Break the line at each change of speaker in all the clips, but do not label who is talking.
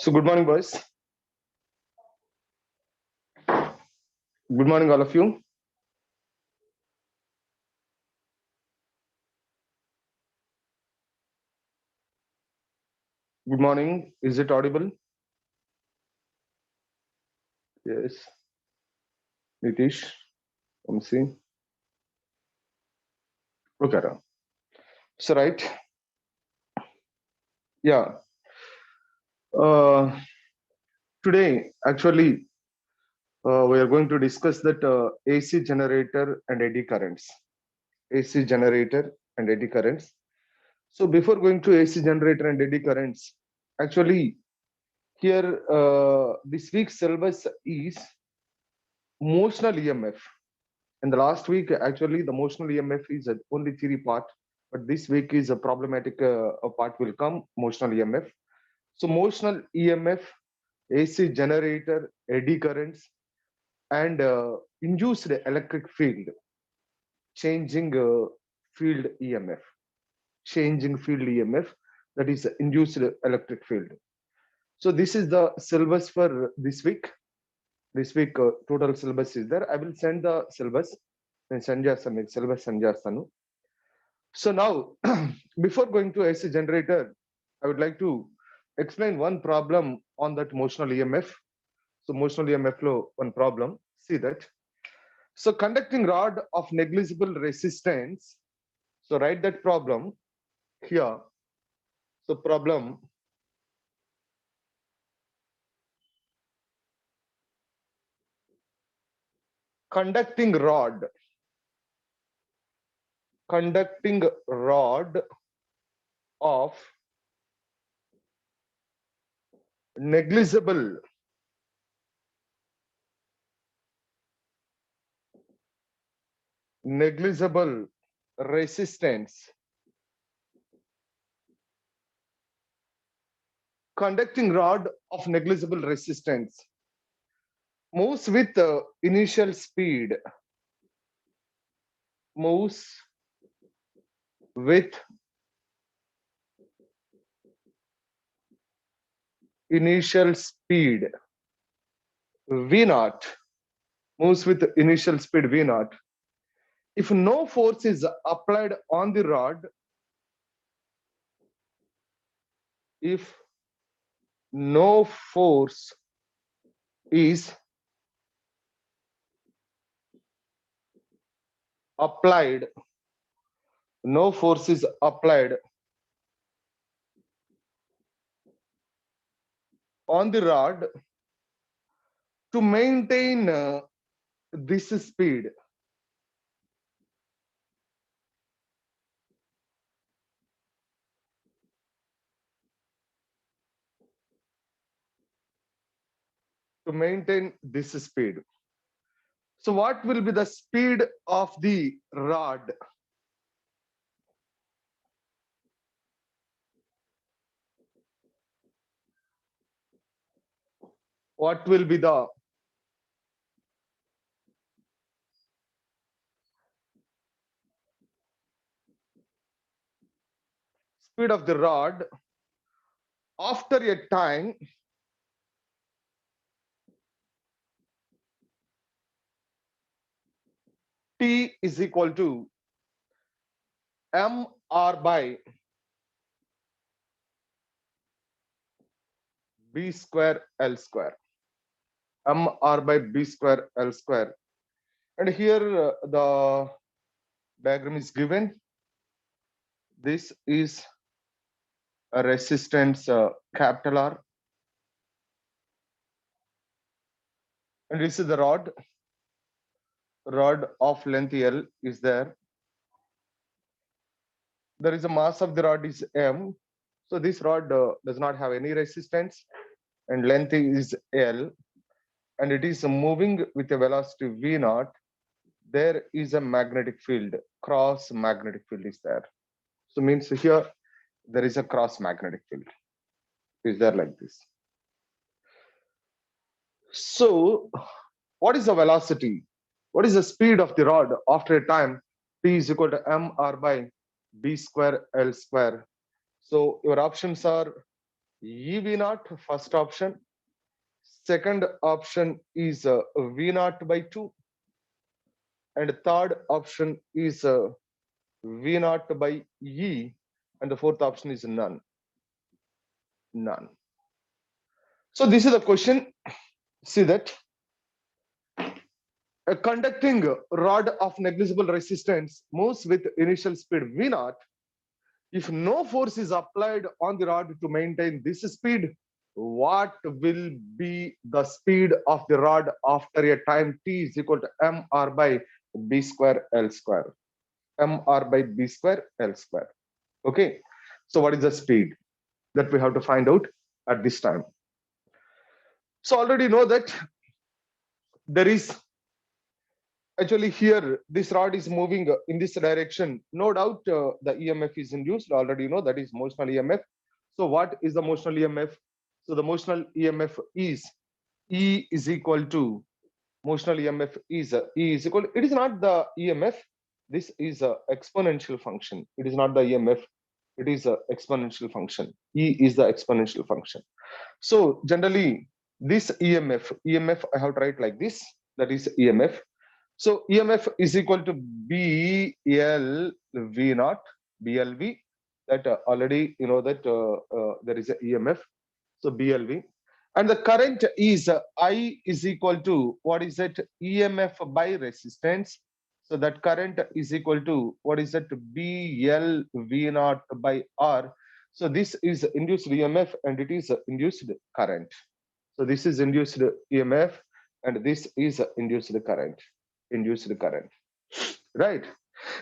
So good morning, boys. Good morning, all of you. Good morning. Is it audible? Yes. Nitish, Vamsi. Okay. So right. Yeah. Uh, Today, actually, we are going to discuss that AC generator and eddy currents. AC generator and eddy currents. So before going to AC generator and eddy currents, actually, here this week's syllabus is motional EMF. In the last week, actually, the motional EMF is the only theory part, but this week is a problematic part will come, motional EMF. So motional EMF, AC generator, eddy currents, and induced electric field, changing field EMF, changing field EMF, that is induced electric field. So this is the syllabus for this week. This week total syllabus is there. I will send the syllabus. Then send syllabus send చేస్తాను. So now, before going to AC generator, I would like to explain one problem on that motional EMF. So motional EMF flow, one problem. See that. So conducting rod of negligible resistance. So write that problem here. So problem. Conducting rod of negligible resistance, conducting rod of negligible resistance moves with initial speed, moves with initial speed v naught, moves with initial speed v naught. If no force is applied on the rod, if no force is applied, no force is applied on the rod to maintain this speed, to maintain this speed. So what will be the speed of the rod? What will be the speed of the rod after a time t is equal to mr by b square l square, mr by b square l square. And here the diagram is given. This is a resistance capital R, and this is the rod of length L is there. There is a mass of the rod is m. So this rod does not have any resistance, and length is L, and it is moving with a velocity v naught, there is a magnetic field, cross magnetic field is there. So means here there is a cross magnetic field is there like this. So what is the velocity? What is the speed of the rod after a time t is equal to mr by b square l square? So your options are ev naught, first option. Second option is v naught by 2, and third option is v naught by e, and the fourth option is none. So this is the question. See that a conducting rod of negligible resistance moves with initial speed v naught. If no force is applied on the rod to maintain this speed, what will be the speed of the rod after a time t is equal to mr by b square l square? Mr by b square l square. Okay. So what is the speed that we have to find out at this time? So already know that there is actually here this rod is moving in this direction. No doubt the EMF is induced. Already know that is motional EMF. So what is the motional EMF? So the motional EMF is E is equal to motional EMF is E is equal. It is not the EMF. This is a exponential function. It is not the EMF. It is a exponential function. E is the exponential function. So generally this EMF I have to write like this. That is EMF. So EMF is equal to BL V naught, BLV. That already you know that there is a EMF. So BLV. And the current is I is equal to what is it? EMF by resistance. So that current is equal to what is it? BL V naught by R. So this is induced EMF and it is induced current. So this is induced EMF and this is induced current. Right?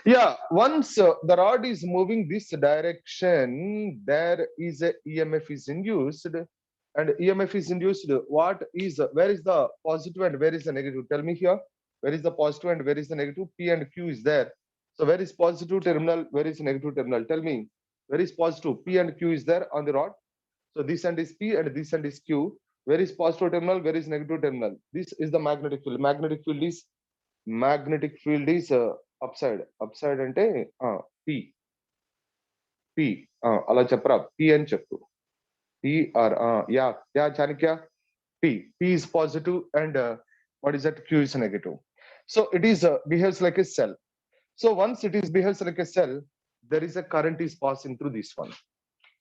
Yeah, once the rod is moving this direction, there is a EMF is induced, and EMF is induced. What is where is the positive and where is the negative? Tell me here. Where is the positive and where is the negative? P and Q is there. So where is positive terminal? Where is negative terminal? Tell me. Where is positive? P and Q is there on the rod. So this end is P and this end is Q. Where is positive terminal? Where is negative terminal? This is the magnetic field. Magnetic field is upside అంటే P అలా చెప్పరా P అని చెప్పు P or yeah Chanakya P is positive and what is that? Q is negative. So it is behaves like a cell. So once it is behaves like a cell, there is a current is passing through this one.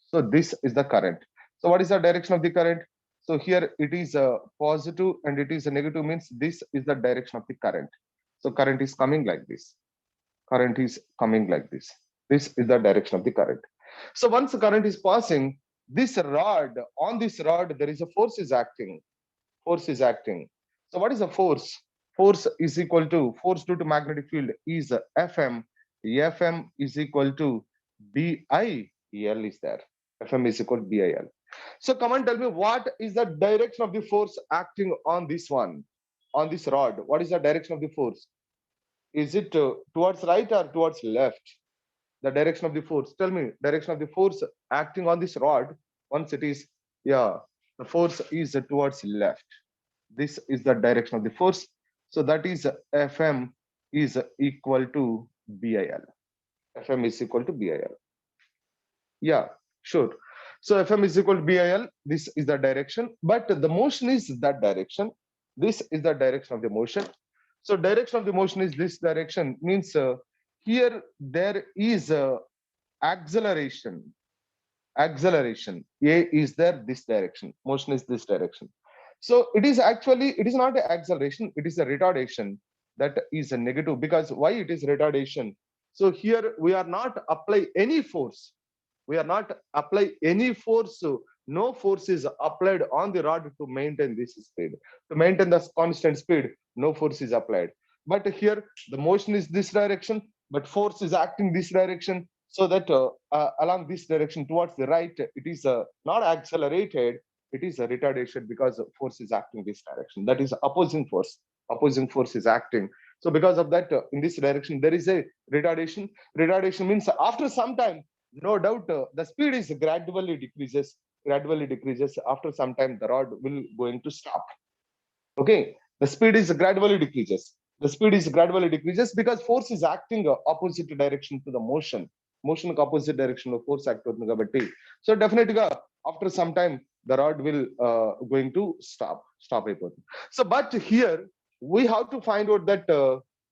So this is the current. So what is the direction of the current? So here it is positive and it is a negative, means this is the direction of the current. So current is coming like this. Current is coming like this. This is the direction of the current. So once the current is passing, this rod, on this rod, there is a force is acting. Force is acting. So what is the force? Force is equal to, force due to magnetic field is Fm. Fm is equal to BIL is there. Fm is equal to BIL. So come and tell me what is the direction of the force acting on this one, on this rod? What is the direction of the force? Is it towards right or towards left? The direction of the force. Tell me, direction of the force acting on this rod. Once it is, the force is towards left. This is the direction of the force. So that is Fm is equal to BIL. Fm is equal to BIL. Yeah, sure. So Fm is equal to BIL. This is the direction, but the motion is that direction. This is the direction of the motion. So direction of the motion is this direction, means here there is acceleration. Acceleration. A is there, this direction. Motion is this direction. So it is actually, it is not an acceleration, it is a retardation. That is a negative. Because why it is retardation? So here we are not apply any force. We are not apply any force. So no force is applied on the rod to maintain this speed. To maintain the constant speed, no force is applied. But here the motion is this direction, but force is acting this direction. So that along this direction towards the right, it is not accelerated, It is a retardation because force is acting this direction. That is opposing force. Opposing force is acting. So because of that, in this direction, there is a retardation. Retardation means after some time, no doubt, the speed is gradually decreases. Gradually decreases. After some time, the rod will going to stop. Okay, the speed is gradually decreases. The speed is gradually decreases because force is acting opposite direction to the motion. Motion opposite direction of force act అవుతుంది కాబట్టి. So definitely after some time the rod will going to stop అయిపోతుంది. So but here we have to find out that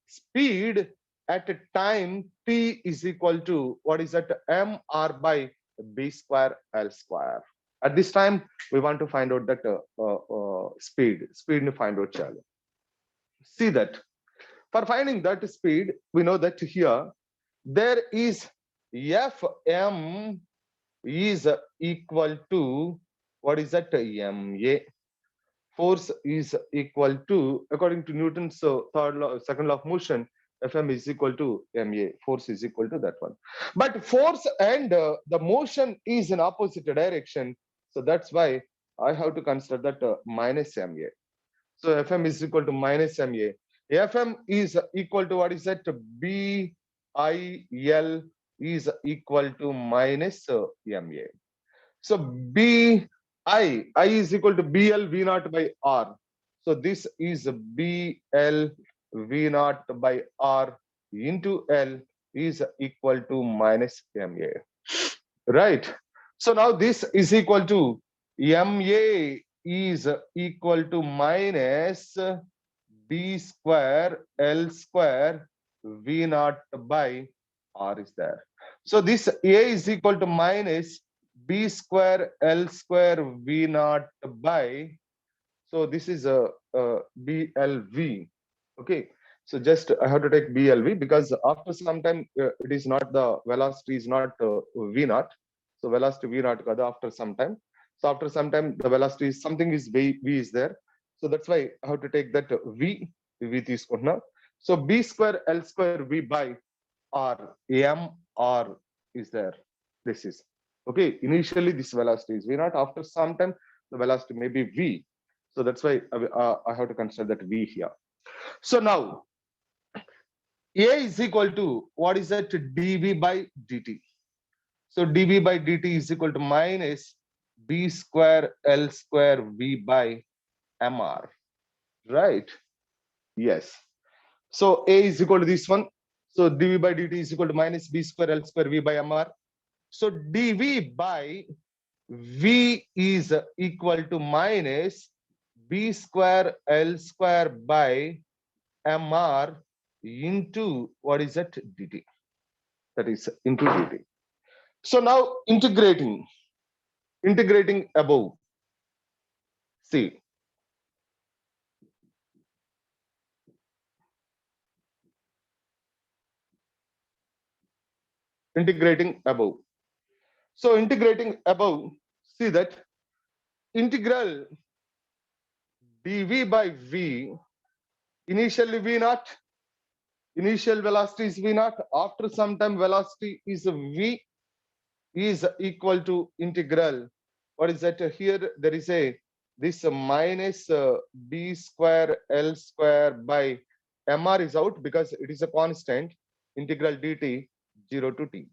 speed at a time t is equal to what is that mr by b square l square. At this time we want to find out that speed ni find out cheyali. See that for finding that speed we know that here there is fm is equal to what is that ma. Force is equal to, according to Newton's second law of motion, fm is equal to ma. Force is equal to that one, but force and the motion is in opposite direction. So that's why I have to consider that minus ma. So fm is equal to minus ma. Fm is equal to what is that bil is equal to minus ma. So I is equal to BL V naught by R. So this is BL V naught by R into L is equal to minus MA. Right. So now this is equal to MA is equal to minus B square L square V naught by R is there. So this A is equal to minus b square L square V naught by, so this is a BLV. Okay, so just I have to take BLV because after some time it is not, the velocity is not V naught. So velocity V naught kada after some time. So after some time the velocity is something is V is there. So that's why I have to take that V తీసుకుంటున్నా. So b square L square V by R MR is there. This is okay. Initially this velocity is V naught. After some time the velocity may be V. So that's why I have to consider that V here. So now A is equal to what is that dV by dt. So dV by dt is equal to minus b square L square V by MR. Right? Yes. So A is equal to this one. So dV by dt is equal to minus b square L square V by MR. So dV by V is equal to minus b square L square by MR into what is that dt. That is into dt. So now integrating above. See. Integrating above. So integrating above, see that integral dV by V, initially V naught, initial velocity is V naught, after some time velocity is V is equal to integral. What is that? Here there is a this minus b square L square by MR is out because it is a constant. Integral dt 0 to t.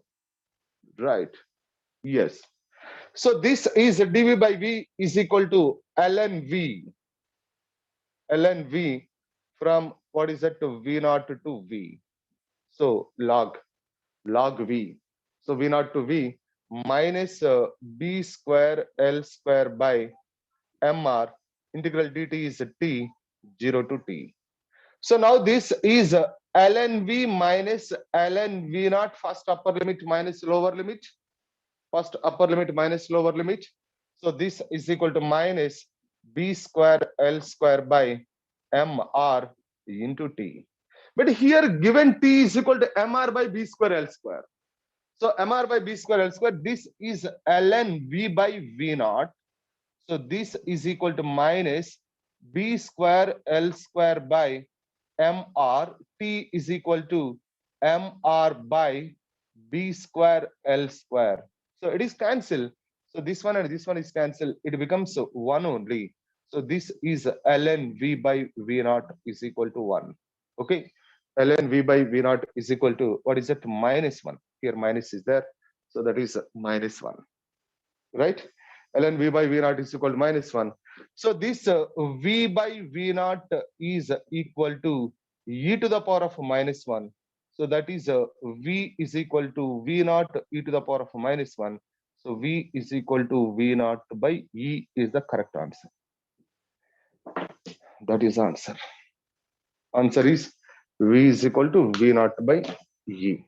Right. Yes. So this is dV by V is equal to ln V from what is that to V naught to V. So log V. So V naught to V minus b square L square by MR. Integral dt is t 0 to t. So now this is ln V minus ln V naught, first upper limit minus lower limit. First upper limit minus lower limit. So this is equal to minus b square L square by MR into t. But here given t is equal to MR by b square L square. So MR by b square L square, this is ln V by V naught. So this is equal to minus b square L square by MR. T is equal to MR by b square L square. So it is cancelled. So this one and this one is cancelled. It becomes 1 only. So this is ln V by V naught is equal to 1. Okay. ln V by V naught is equal to, what is it? Minus 1. Here minus is there. So that is minus 1. Right? ln V by V naught is equal to minus 1. So this V by V naught is equal to e to the power of minus 1. So that is V is equal to V naught e to the power of minus 1. So V is equal to V naught by E is the correct answer. That is answer. Answer is V is equal to V naught by E.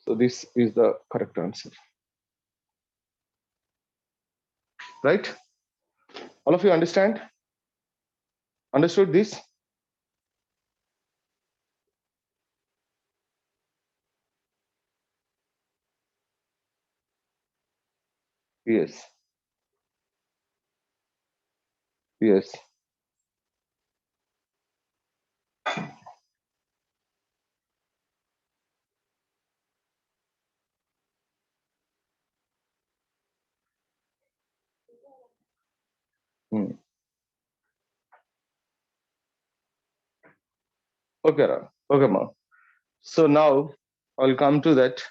So this is the correct answer. Right? All of you understand? Understood this? Yes. Yes. Hmm. Okay, okay, ma. So now I'll come to that.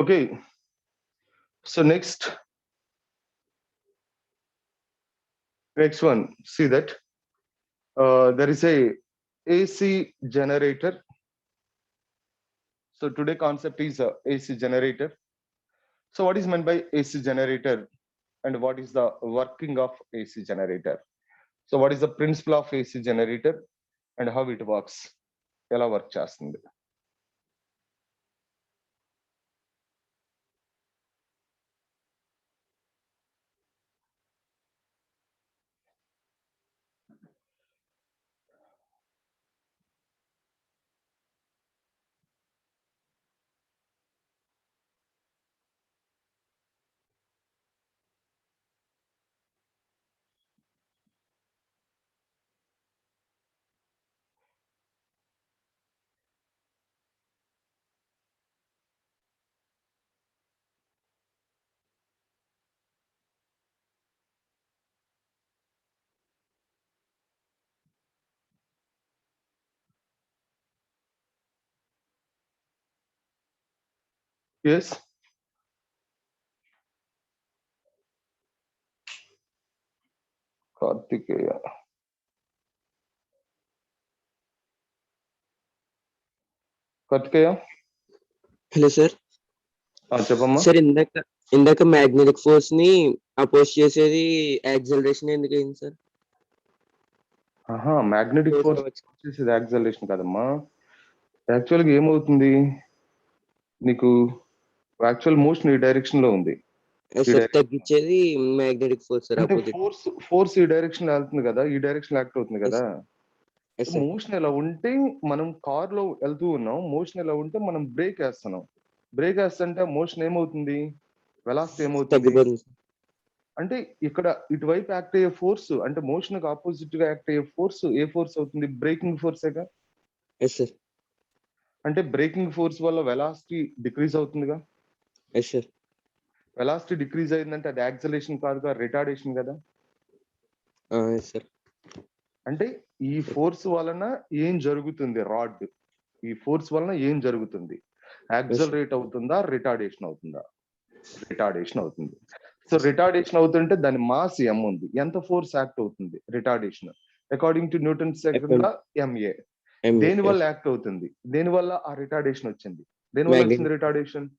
Okay. So next one, see that there is a AC generator. So today concept is AC generator. So what is meant by AC generator and what is the working of AC generator? So what is the principle of AC generator and how it works? ఎలా work చేస్తుంది? Yes. Karthikeya. Karthikeya.
Hello sir.
చెప్పమ్మా.
Sir ఇందాక magnetic force ని oppose చేసేది acceleration ఎందుకు అయింది sir?
Magnetic force చేసేది acceleration కాదమ్మా. యాక్చువల్గా ఏమవుతుంది, నీకు యాక్చువల్ మోషన్ ఈ డైరెక్షన్ లో ఉంది,
తగ్గించేది మ్యాగ్నెటిక్ ఫోర్స్ సార్.
అంటే ఫోర్స్ ఈ డైరెక్షన్ లో వెళ్తుంది కదా, ఈ డైరెక్షన్ యాక్ట్ అవుతుంది కదా. మోషన్ ఎలా ఉంటే మనం కార్ లో వెళ్తూ ఉన్నాం, మోషన్ ఎలా ఉంటే మనం బ్రేక్ వేస్తున్నాం, బ్రేక్ వేస్తుంటే మోషన్ ఏమవుతుంది, వెలాసిటీ ఏమవుతుంది అంటే ఇక్కడ ఇటువైపు యాక్ట్ అయ్యే ఫోర్స్, అంటే మోషన్ కి ఆపోజిట్ గా యాక్ట్ అయ్యే ఫోర్స్ ఏ ఫోర్స్ అవుతుంది? బ్రేకింగ్ ఫోర్సేగా. అంటే బ్రేకింగ్ ఫోర్స్ వల్ల వెలాసిటీ డిక్రీజ్ అవుతుందిగా. వెలాసిటీ డిక్రీజ్ అయిందంటే అది యాక్సిలరేషన్ కాదుగా, రిటార్డేషన్ కదా. అంటే ఈ ఫోర్స్ వలన ఏం జరుగుతుంది, రాడ్ ఈ ఫోర్స్ వలన ఏం జరుగుతుంది, యాక్సిలరేట్ అవుతుందా, రిటార్డేషన్ అవుతుందా? రిటార్డేషన్ అవుతుంది. సో రిటార్డేషన్ అవుతుంటే దాని మాస్ m ఉంది, ఎంత ఫోర్స్ యాక్ట్ అవుతుంది retardation? According to Newton second MA. దేని వల్ల యాక్ట్ అవుతుంది, దేని వల్ల ఆ రిటార్డేషన్ వచ్చింది, దేని వల్ల వచ్చింది రిటార్డేషన్?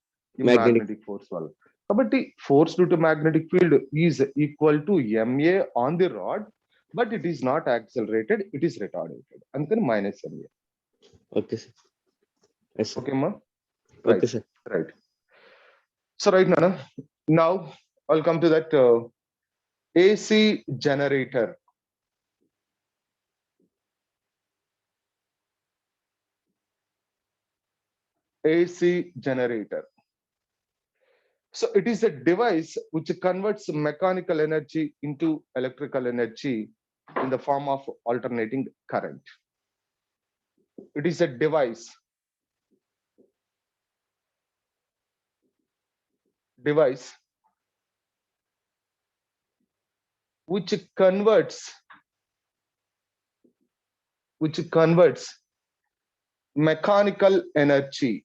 మ్యాగ్నెటిక్ ఫోర్స్ వల్ల. కాబట్టి force due to magnetic field is equal to MA on the rod, but it is not accelerated, it is retardated. అందుకని minus MA.
Okay sir.
Okay అమ్మా.
Okay sir.
Right. So right నాన్న, now I'll come to that AC generator. AC generator. So it is a device which converts mechanical energy into electrical energy in the form of alternating current. It is a device which converts mechanical energy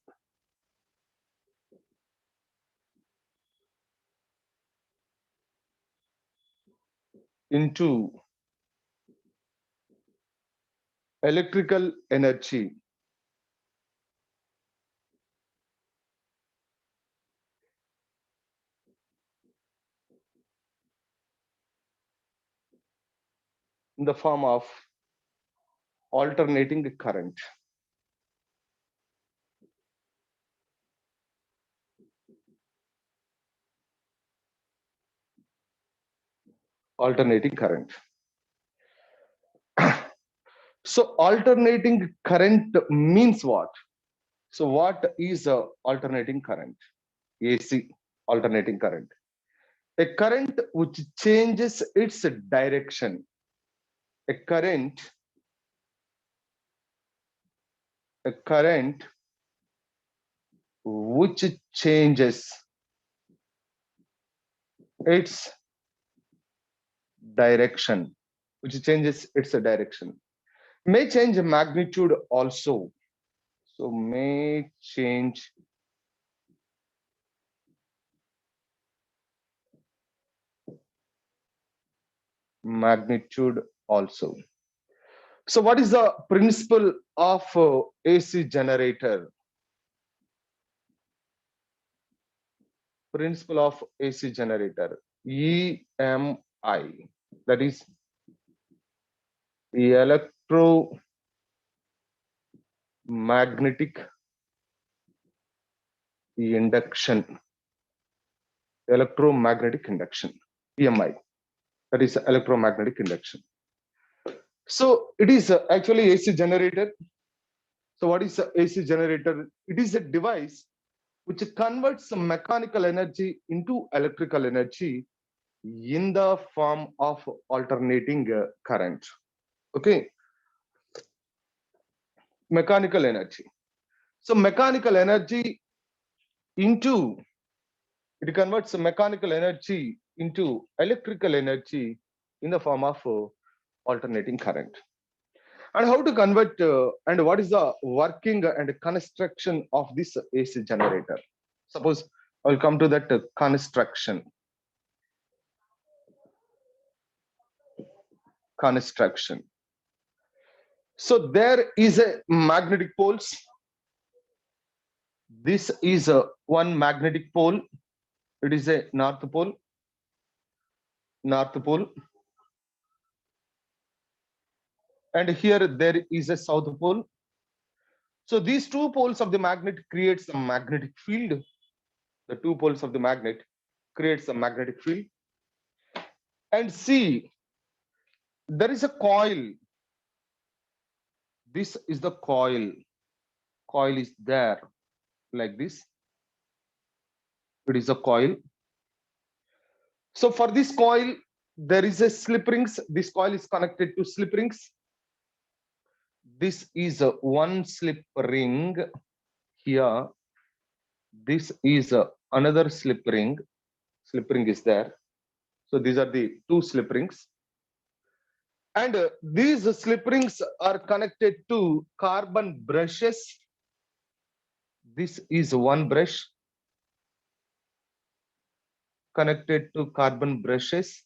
into electrical energy in the form of alternating current. Alternating current. So alternating current means what? So what is alternating current? AC, alternating current. A current which changes its direction. A current which changes its direction, may change magnitude also. So may change magnitude also. So what is the principle of AC generator? Principle of AC generator, EMI, that is electromagnetic induction. Electromagnetic induction, EMI, that is electromagnetic induction. So it is actually AC generator. So what is AC generator? It is a device which converts mechanical energy into electrical energy in the form of alternating current. Okay, mechanical energy. So mechanical energy into, it converts mechanical energy into electrical energy in the form of alternating current. And how to convert and what is the working and construction of this AC generator? Suppose I will come to that construction. So there is a magnetic poles. This is one magnetic pole. It is a north pole. And here there is a south pole. So these two poles of the magnet creates a magnetic field. The two poles of the magnet creates a magnetic field. And see, there is a coil. This is the coil. Coil is there like this. It is a coil. So for this coil, there is a slip rings. This coil is connected to slip rings. This is one slip ring here. This is another slip ring. Slip ring is there. So these are the two slip rings. And these slip rings are connected to carbon brushes. This is one brush connected to carbon brushes.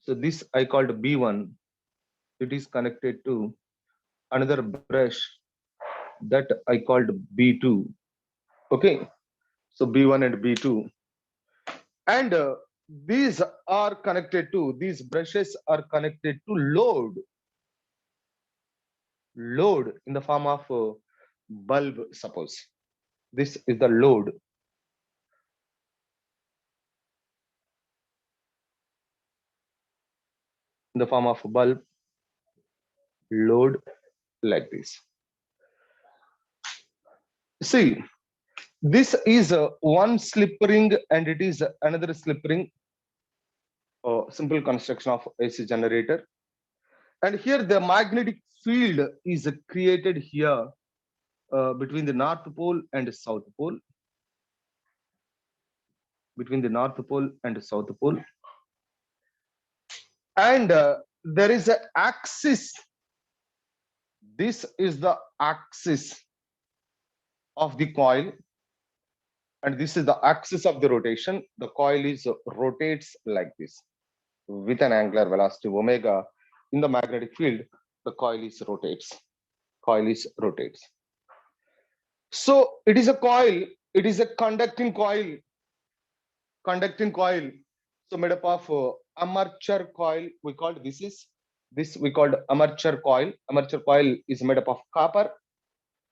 So this I called B1. It is connected to another brush that I called B2. Okay, so B1 and B2. And these are connected to, these brushes are connected to load in the form of bulb, suppose. This is the load. In the form of bulb, load like this. See, this is one slip ring and it is another slip ring. Simple construction of AC generator. And here the magnetic field is created here between the North Pole and South Pole. Between the North Pole and South Pole. And there is an axis. This is the axis of the coil. And this is the axis of the rotation. The coil is rotates like this with an angular velocity omega. In the magnetic field, the coil is rotates. Coil is rotates. So it is a coil. It is a conducting coil. Conducting coil. So made up of armature coil. We called this we called armature coil. Armature coil is made up of copper.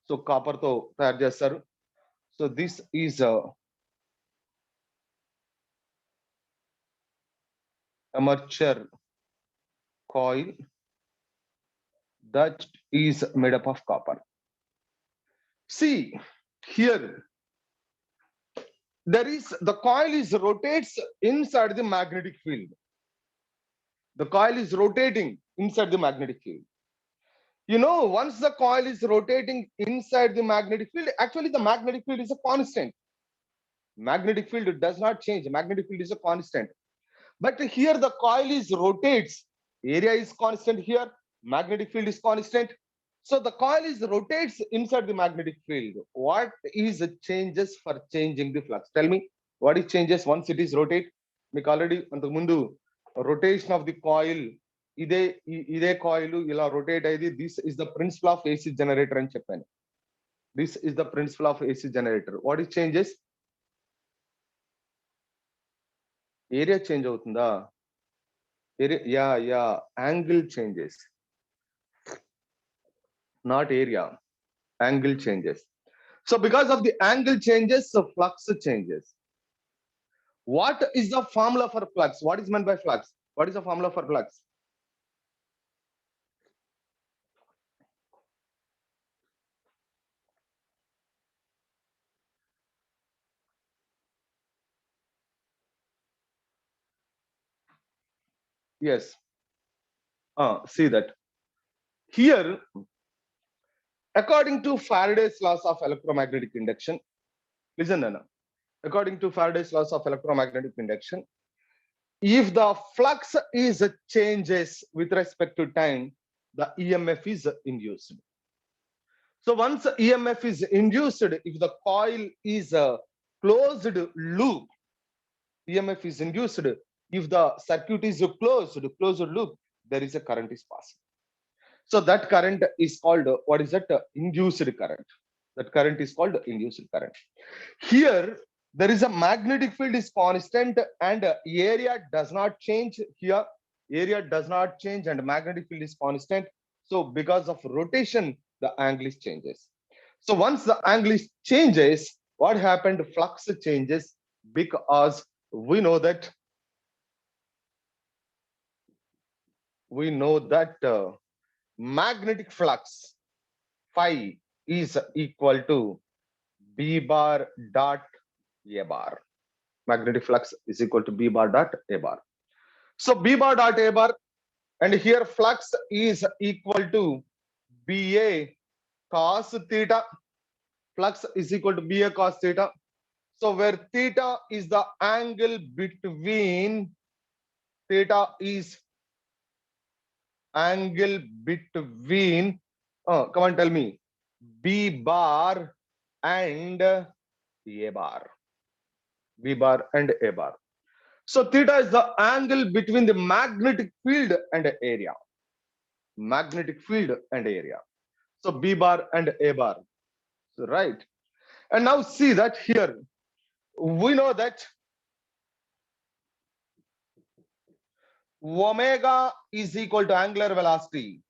So copper to tayar chestaru. So this is a armature coil that is made up of copper. See here, there is the coil is rotates inside the magnetic field. The coil is rotating inside the magnetic field. You know, once the coil is rotating inside the magnetic field, actually the magnetic field is a constant. Magnetic field does not change. Magnetic field is a constant. But here the coil is rotates. Area is constant here. Magnetic field is constant. So the coil is rotates inside the magnetic field. What is the changes for changing the flux? Tell me, what is changes once it is rotate? మీకు already అంతకు ముందు rotation of the coil ఇదే coil ఇలా rotate అయ్యేది. This is the principle of AC generator అని చెప్పాను. This is the principle of AC generator. What is changes? Area change అవుతుందా? Area angle changes, not area. Angle changes. So because of the angle changes, the flux changes. What is the formula for flux? What is meant by flux? What is the formula for flux? Yes. See that. Here, according to Faraday's laws of electromagnetic induction, listen, Nana. According to Faraday's laws of electromagnetic induction, if the flux is changes with respect to time, the EMF is induced. So once EMF is induced, if the coil is a closed loop, EMF is induced. If the circuit is a closed loop, there is a current is passing. So that current is called, what is that? Induced current. That current is called induced current. Here, there is a magnetic field is constant and area does not change here. Area does not change and magnetic field is constant. So because of rotation, the angle is changes. So once the angle is changes, what happened? Flux changes because we know that magnetic flux phi is equal to B bar dot A bar. Magnetic flux is equal to B bar dot A bar. So B bar dot A bar, and here flux is equal to BA cos theta. Flux is equal to BA cos theta. So where theta is the angle between, theta is angle between, come on, tell me, B bar and A bar. B bar and A bar. So theta is the angle between the magnetic field and area. Magnetic field and area. So B bar and A bar. So, right. And now see that here, we know that omega is equal to angular velocity,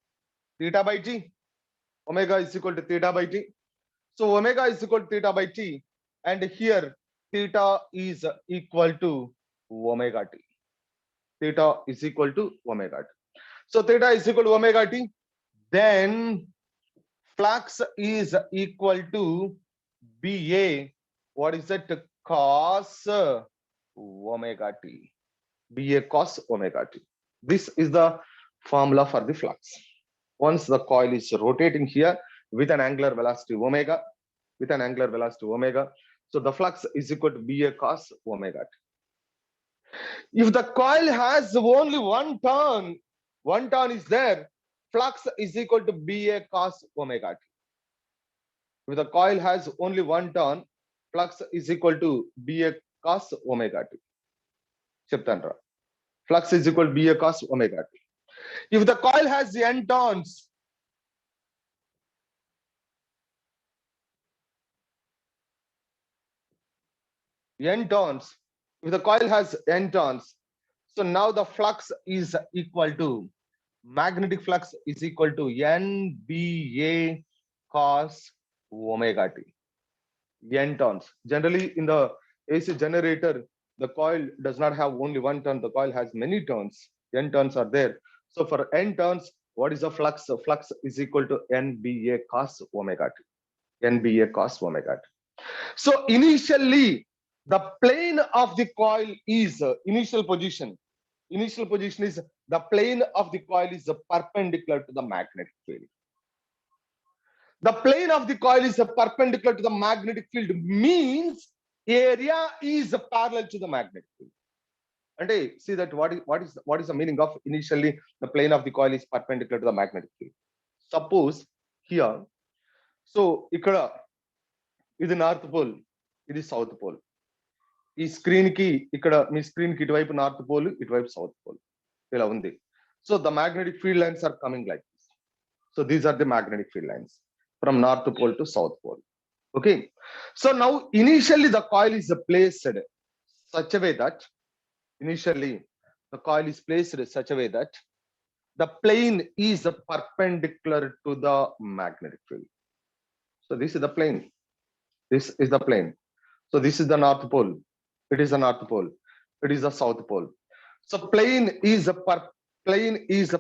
theta by t. Omega is equal to theta by t. So omega is equal to theta by t. And here theta is equal to omega t. Theta is equal to omega t. So theta is equal to omega t. Then flux is equal to BA, what is that? Cos omega t. BA cos omega t. This is the formula for the flux. Once the coil is rotating here with an angular velocity omega, so the flux is equal to BA cos omega t. If the coil has only one turn is there, flux is equal to BA cos omega t. If the coil has only one turn, flux is equal to BA cos omega t. Cheptandra. Flux is equal to BA cos omega t. If the coil has n turns, if the coil has n turns, so now the flux is equal to, magnetic flux is equal to NBA cos omega t. N turns. Generally, in the AC generator, the coil does not have only one turn. The coil has many turns. N turns are there. So for n turns, what is the flux? So flux is equal to NBA cos omega t. NBA cos omega t. So initially, the plane of the coil is initial position. Initial position is the plane of the coil is perpendicular to the magnetic field. The plane of the coil is perpendicular to the magnetic field, means area is parallel to the magnetic field. And see that what is the meaning of initially the plane of the coil is perpendicular to the magnetic field. Suppose here, so ikkada ఇది north pole, ఇది south pole. ఈ screen కి ఇక్కడ మీ screen కి ఇటువైపు north pole, ఇటువైపు south pole, ఇలా ఉంది. So the magnetic field lines are coming like this. So these are the magnetic field lines from north pole to south pole. Okay, so now initially the coil is placed such a way that the plane is perpendicular to the magnetic field. So this is the plane, so this is the north pole, it is the north pole, it is the south pole. So plane is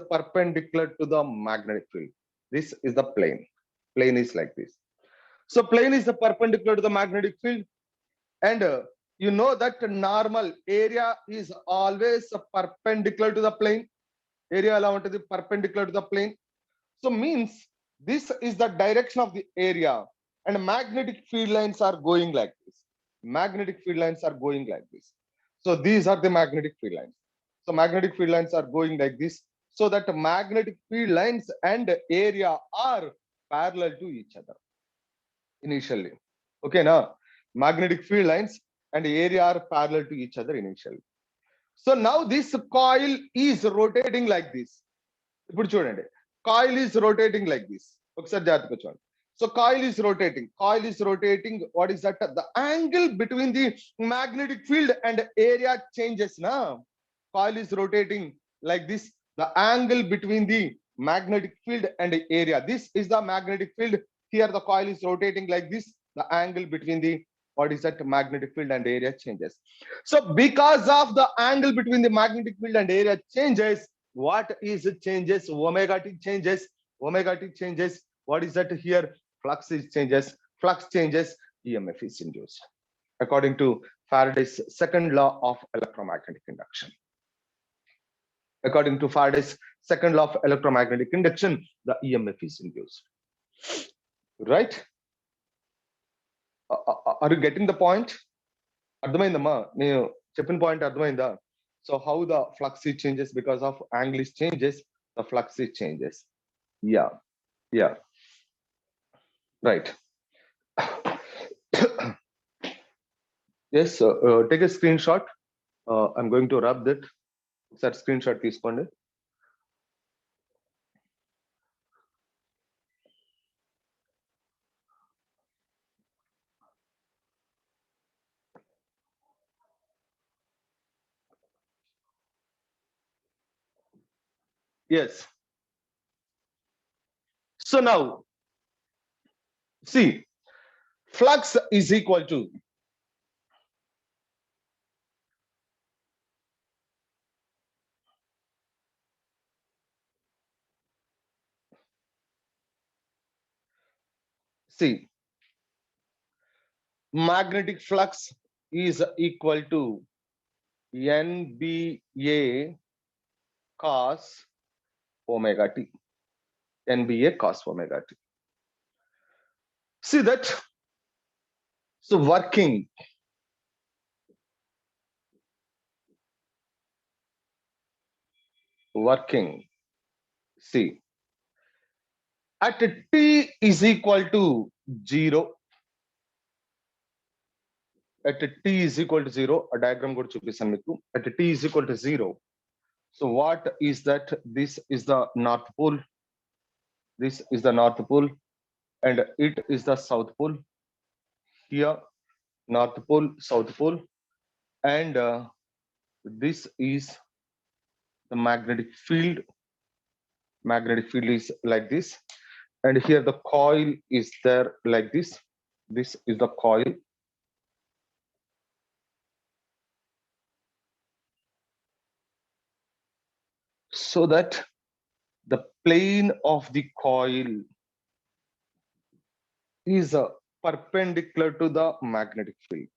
perpendicular to the magnetic field. This is the plane is like this. So plane is perpendicular to the magnetic field, and you know that normal area is always perpendicular to the plane. Area ఎలా ఉంటుంది, perpendicular to the plane. So means this is the direction of the area, and magnetic field lines are going like this. So these are the magnetic field lines. So magnetic field lines are going like this, so that magnetic field lines and area are parallel to each other initially. Okay, now magnetic field lines and area are parallel to each other initially. So now this coil is rotating like this. ఇప్పుడు చూడండి, coil is rotating like this. ఒకసారి జాగ్రత్తగా చూడండి. So coil is rotating. What is that? The angle between the magnetic field and area changes now. Coil is rotating like this. The angle between the magnetic field and the area. This is the magnetic field. Here the coil is rotating like this. The angle between the, what is that, magnetic field and area changes. So because of the angle between the magnetic field and area changes, what is it changes? Omega t changes. What is that here? Flux changes. EMF is induced according to Faraday's second law of electromagnetic induction. According to Faraday's second law of electromagnetic induction, the EMF is induced. Right? Are you getting the point? అర్థమైందమ్మా నేను చెప్పిన point అర్థమైందా? So how the flux changes because of angle changes, the flux changes. Yeah. Right. Yes, take a screenshot. I'm going to rub that. That screenshot తీసుకోండి. Yes. So now, see, flux is equal to see magnetic flux is equal to NBA cos omega t. NBA cos omega t. See that? So working see at t is equal to 0, at t is equal to 0, a diagram కూడా చూపిస్తాను మీకు. At t is equal to 0, so what is that? This is the north pole, this is the north pole, and it is the south pole. Here north pole, south pole, and this is the magnetic field. Magnetic field is like this, and here the coil is there like this. This is the coil. So that the plane of the coil is perpendicular to the magnetic field.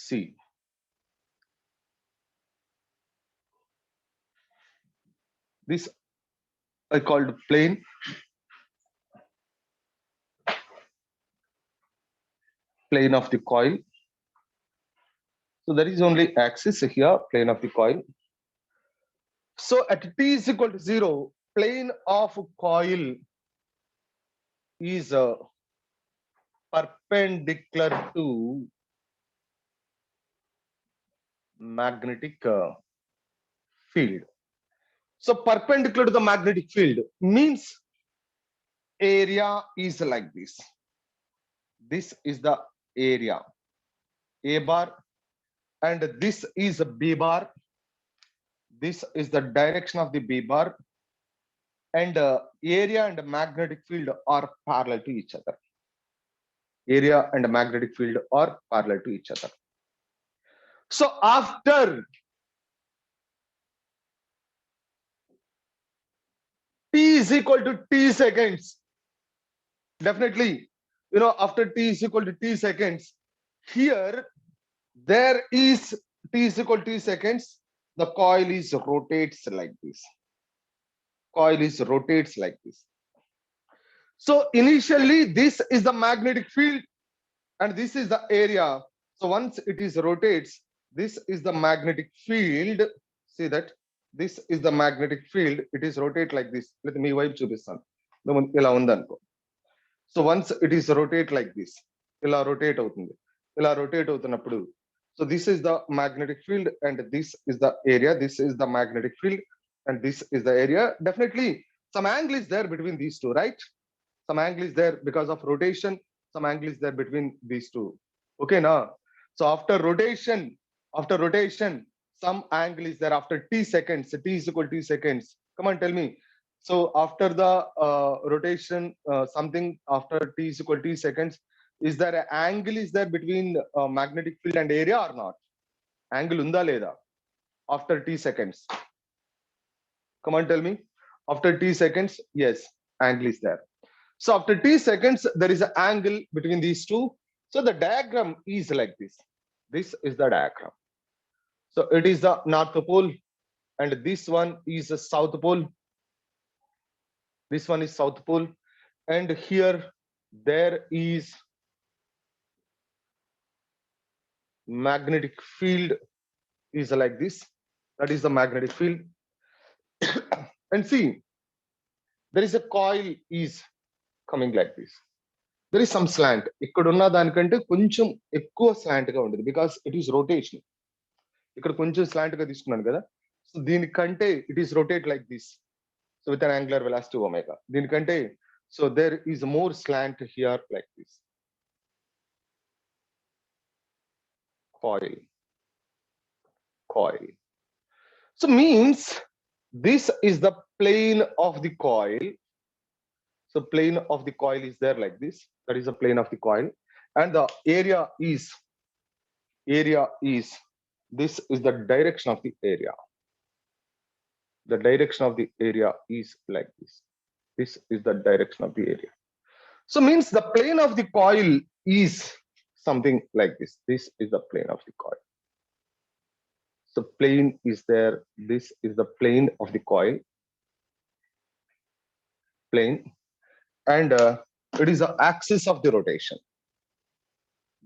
See, this I called plane. Plane of the coil. So there is only axis here, plane of the coil. So at t is equal to 0, plane of coil is perpendicular to magnetic field. So perpendicular to the magnetic field means area is like this. This is the area, A bar, and this is B bar. This is the direction of the B bar, and area and magnetic field are parallel to each other. Area and magnetic field are parallel to each other. So after t is equal to t seconds, definitely, after t is equal to t seconds, here there is t is equal to t seconds, the coil is rotates like this. Coil is rotates like this. So initially this is the magnetic field and this is the area. So once it is rotates, this is the magnetic field. See that? This is the magnetic field. It is rotate like this. Let me wipe చూపిస్తాను. ఇలా ఉందనుకో. So once it is rotate like this, ఇలా rotate అవుతుంది. ఇలా rotate అవుతున్నప్పుడు, so this is the magnetic field and this is the area. This is the magnetic field and this is the area. Definitely some angle is there between these two, right? Some angle is there because of rotation. Some angle is there between these two. Okay, now, so after rotation, some angle is there after t seconds. T is equal to t seconds. Come on, tell me. So after the rotation, something after t is equal to t seconds, is there an angle is there between magnetic field and area or not? Angle unda leda after t seconds? Come on, tell me. After t seconds, yes, angle is there. So after t seconds, there is an angle between these two. So the diagram is like this. This is the diagram. So it is the north pole and this one is the south pole. This one is south pole, and here there is magnetic field is like this. That is the magnetic field. And see, there is a coil is coming like this. There is some slant. ఇక్కడ ఉన్న దానికంటే కొంచెం ఎక్కువ slant గా ఉంటుంది because it is rotation. ఇక్కడ కొంచెం slant గా తీసుకున్నాను కదా. So దీనికంటే it is rotate like this. So with an angular velocity omega. దీనికంటే, so there is more slant here like this. Coil. So means this is the plane of the coil. So plane of the coil is there like this. That is the plane of the coil, and the area is this is the direction of the area. The direction of the area is like this. This is the direction of the area. So means the plane of the coil is something like this. This is the plane of the coil. So plane is there. This is the plane of the coil. Plane. And it is the axis of the rotation.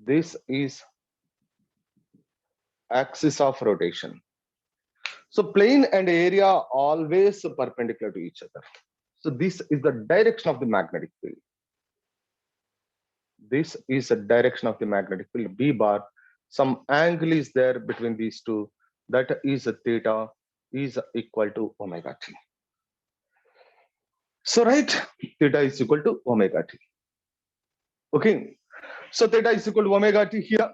This is axis of rotation. So plane and area are always perpendicular to each other. So this is the direction of the magnetic field. This is the direction of the magnetic field, B bar. Some angle is there between these two. That is theta is equal to omega t. So right, theta is equal to omega t. Okay. So theta is equal to omega t here.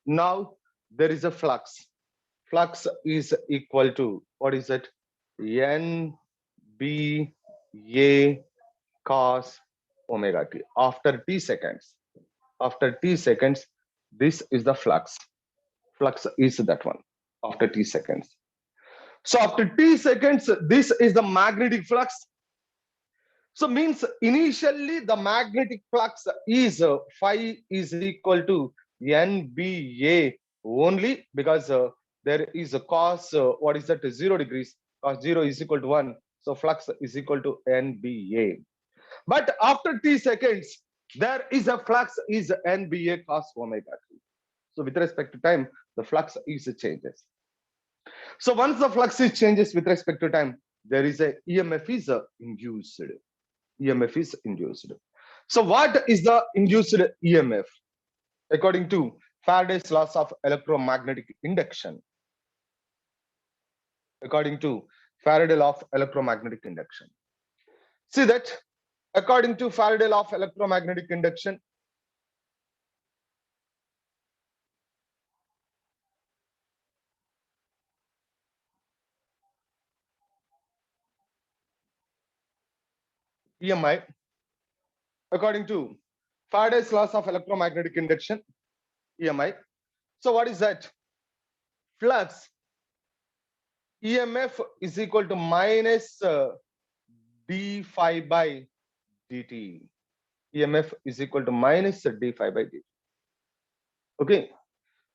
Now there is a flux. Flux is equal to, what is it? N B A cos omega t. After t seconds, this is the flux. Flux is that one after t seconds. So after t seconds, this is the magnetic flux. So means initially the magnetic flux is phi is equal to NBA only, because there is a cos, what is that, 0 degrees, cos 0 is equal to 1. So flux is equal to NBA. But after t seconds, there is a flux is NBA cos omega t. So with respect to time, the flux is changes. So once the flux is changes with respect to time, there is a EMF is induced. EMF is induced. So what is the induced EMF? According to Faraday's laws of electromagnetic induction. According to Faraday law of electromagnetic induction. See that according to Faraday law of electromagnetic induction, EMI, according to Faraday's laws of electromagnetic induction, EMI. So what is that? Flux EMF is equal to minus d phi by dt. EMF is equal to minus d phi by dt. Okay.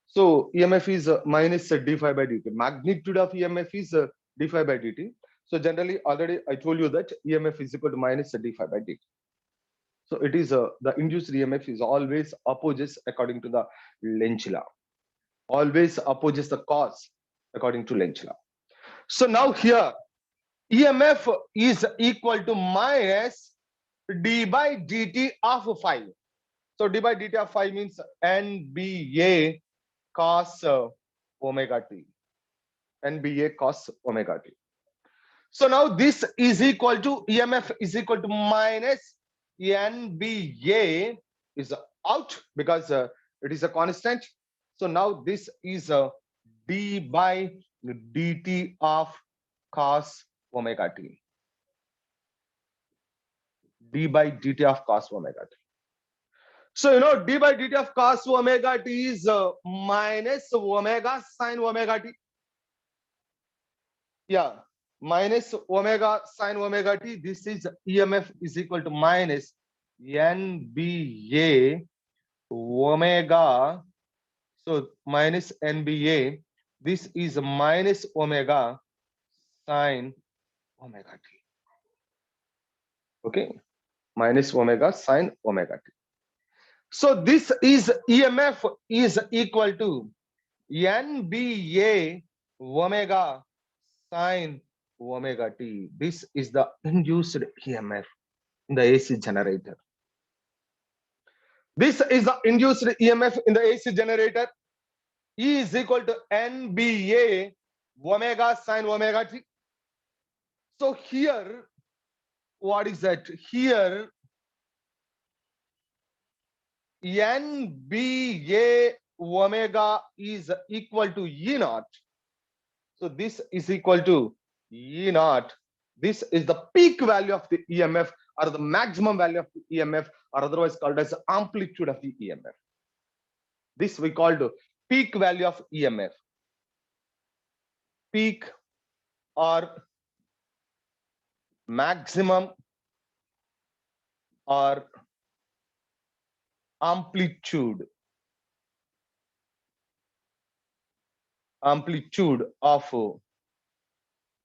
So EMF is minus d phi by dt. Magnitude of EMF is d phi by dt. So generally, already I told you that EMF is equal to minus d phi by dt. So it is the induced EMF is always opposes according to the Lenz law. Always opposes the cause according to Lenz law. So now here EMF is equal to minus d by dt of phi. So d by dt of phi means NBA cos omega t. NBA cos omega t. So now this is equal to EMF is equal to minus NBA is out because it is a constant. So now this is d by dt of cos omega t. D by dt of cos omega t. So you know d by dt of cos omega t is minus omega sin omega t. Yeah, minus omega sin omega t. This is EMF is equal to minus NBA omega. So minus NBA. This is minus omega sin omega t. Okay, minus omega sin omega t. So this is EMF is equal to NBA omega sin omega t. This is the induced EMF in the AC generator. This is the induced EMF in the AC generator. E is equal to NBA omega sin omega t. So here, what is that? Here, NBA omega is equal to E naught. So this is equal to E naught. This is the peak value of the EMF or the maximum value of the EMF, or otherwise called as amplitude of the EMF. This we called peak value of EMF. Peak or maximum or amplitude of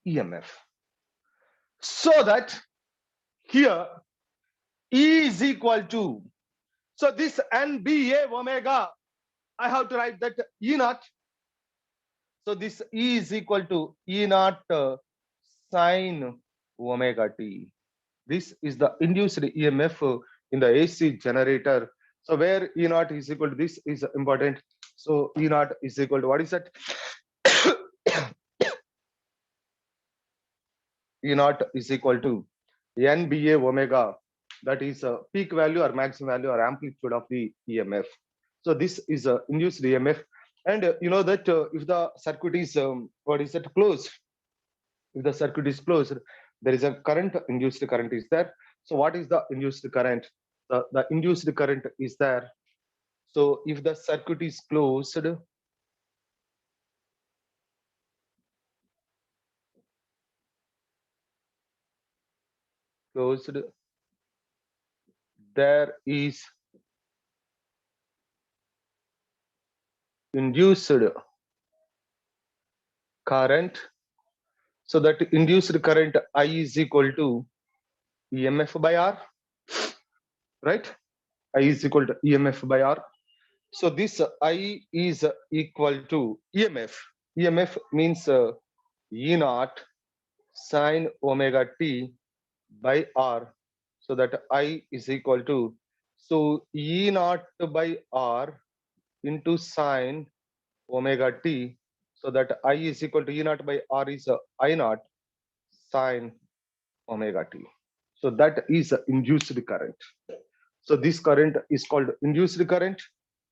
EMF. So that here E is equal to, so this NBA omega, I have to write that E naught. So this E is equal to E naught sine omega t. This is the induced EMF in the AC generator. So where E naught is equal to, this is important. So E naught is equal to, what is that? E naught is equal to NBA omega, that is a peak value or maximum value or amplitude of the EMF. So this is a induced EMF. And you know that if the circuit is, what is it, closed, if the circuit is closed, there is a current, induced current is there. So what is the induced current? The induced current is there. So if the circuit is closed, there is induced current. So that induced current I is equal to EMF by R, right? I is equal to EMF by R. So this I is equal to EMF. EMF means E naught sine omega t by R. So that I is equal to, so E naught by R into sine omega t. So that I is equal to E naught by R is I naught sine omega t. So that is induced current. So this current is called induced current,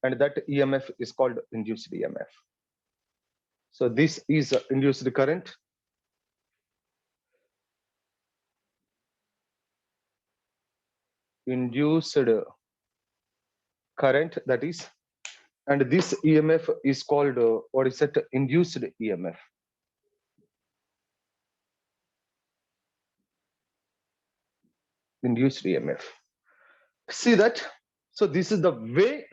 and that EMF is called induced EMF. So this is induced current. Induced current, that is, and this EMF is called, what is it, induced EMF. Induced EMF. See that? So this is the way,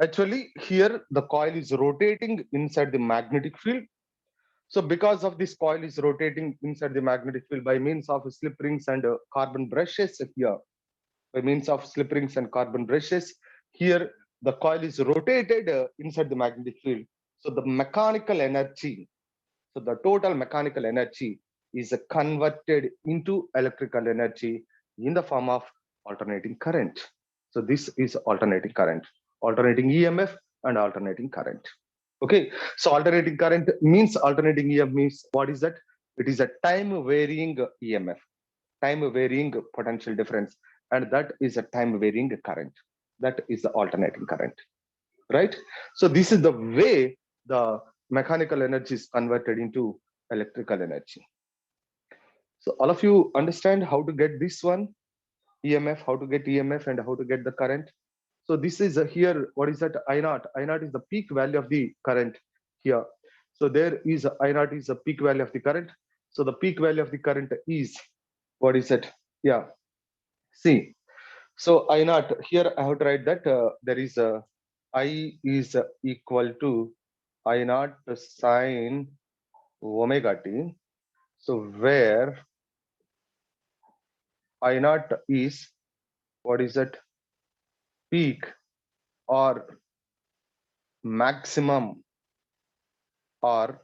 actually here the coil is rotating inside the magnetic field. So because of this coil is rotating inside the magnetic field by means of slip rings and carbon brushes here, by means of slip rings and carbon brushes, here the coil is rotated inside the magnetic field. So the mechanical energy, so the total mechanical energy is converted into electrical energy in the form of alternating current. So this is alternating current, alternating EMF and alternating current. Okay, so alternating current means, alternating EMF means, what is that? It is a time varying EMF, time varying potential difference, and that is a time varying current. That is the alternating current, right? So this is the way the mechanical energy is converted into electrical energy. So all of you understand how to get this one, EMF, how to get EMF and how to get the current. So this is here, what is that? I naught. I naught is the peak value of the current here. So there is I naught is the peak value of the current. So the peak value of the current is, what is it? Yeah. See. So I naught here, I have to write that there is a I is equal to I naught sine omega t. So where I naught is, what is that? Peak or maximum or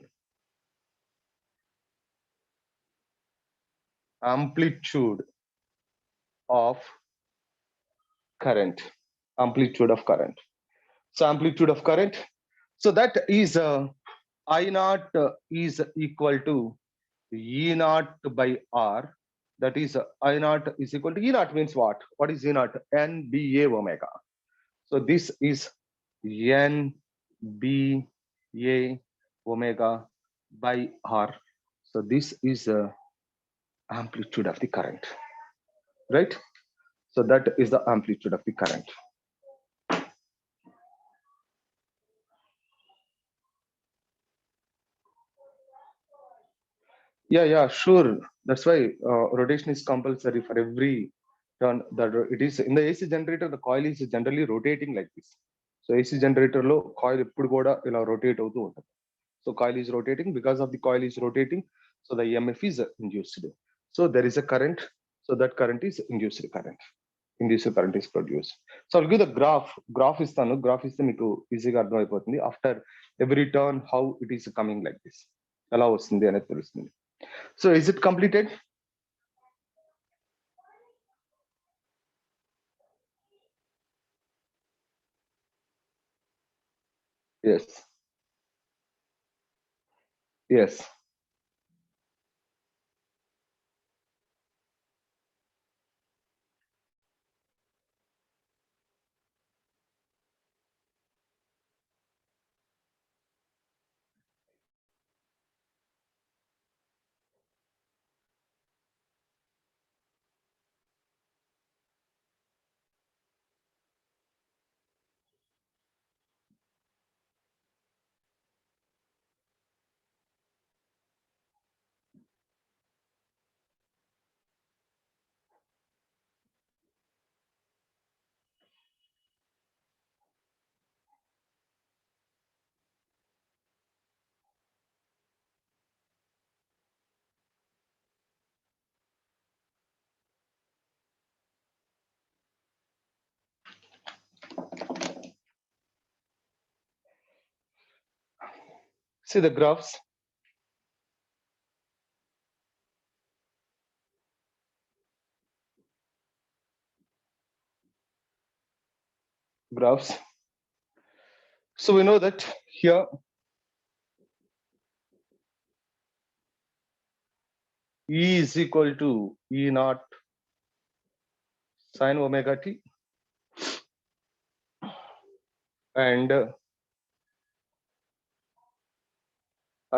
amplitude of current, amplitude of current. So amplitude of current, so that is I naught is equal to E naught by R. That is I naught is equal to E naught means what? What is E naught? NBA omega. So this is NBA omega by R. So this is amplitude of the current, right? So that is the amplitude of the current. Yeah, sure. That's why rotation is compulsory for every turn that it is in the AC generator, the coil is generally rotating like this. So AC generator లో coil ఎప్పుడు కూడా ఇలా rotate అవుతూ ఉంటుంది. So coil is rotating. Because of the coil is rotating, so the EMF is induced. So there is a current. So that current is induced current. Induced current is produced. So I'll give the graph ఇస్తాను. Graph ఇస్తే మీకు ఈజీగా అర్థమైపోతుంది. After every turn how it is coming like this, ఎలా వస్తుంది అనేది తెలుస్తుంది. So is it completed? Yes. Yes. See the graphs. Graphs. So we know that here E is equal to E naught sin omega t, and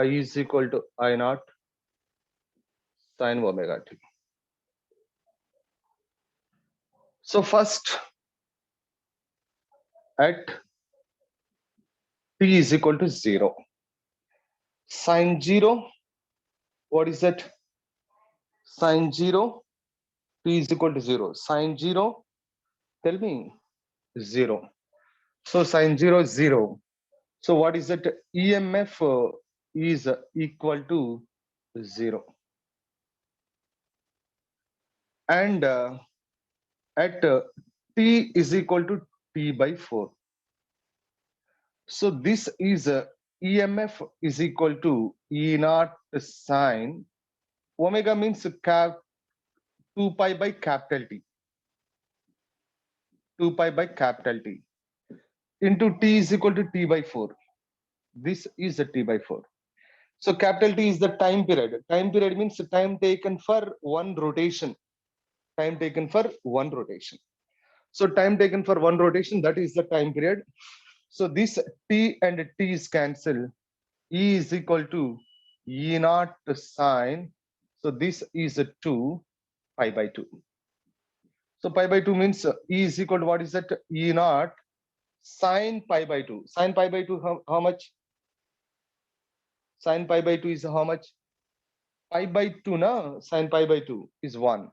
I is equal to I naught sin omega t. So first at t is equal to 0, sin 0, what is that? Sin 0, t is equal to 0. Sin 0, tell me, 0. So sin 0 is 0. So what is that? EMF is equal to 0. And at t is equal to t by 4. So this is EMF is equal to E naught sin omega means 2 pi by capital T. 2 pi by capital T into t is equal to t by 4. This is the t by 4. So capital T is the time period. Time period means time taken for one rotation. Time taken for one rotation. So time taken for one rotation, that is the time period. So this t and t is cancelled. E is equal to E naught sin. So this is a 2 pi by 2. So pi by 2 means E is equal to what is that? E naught sin pi by 2. Sin pi by 2, how much? Sin pi by 2 is how much? Pi by 2, na? Sin pi by 2 is 1.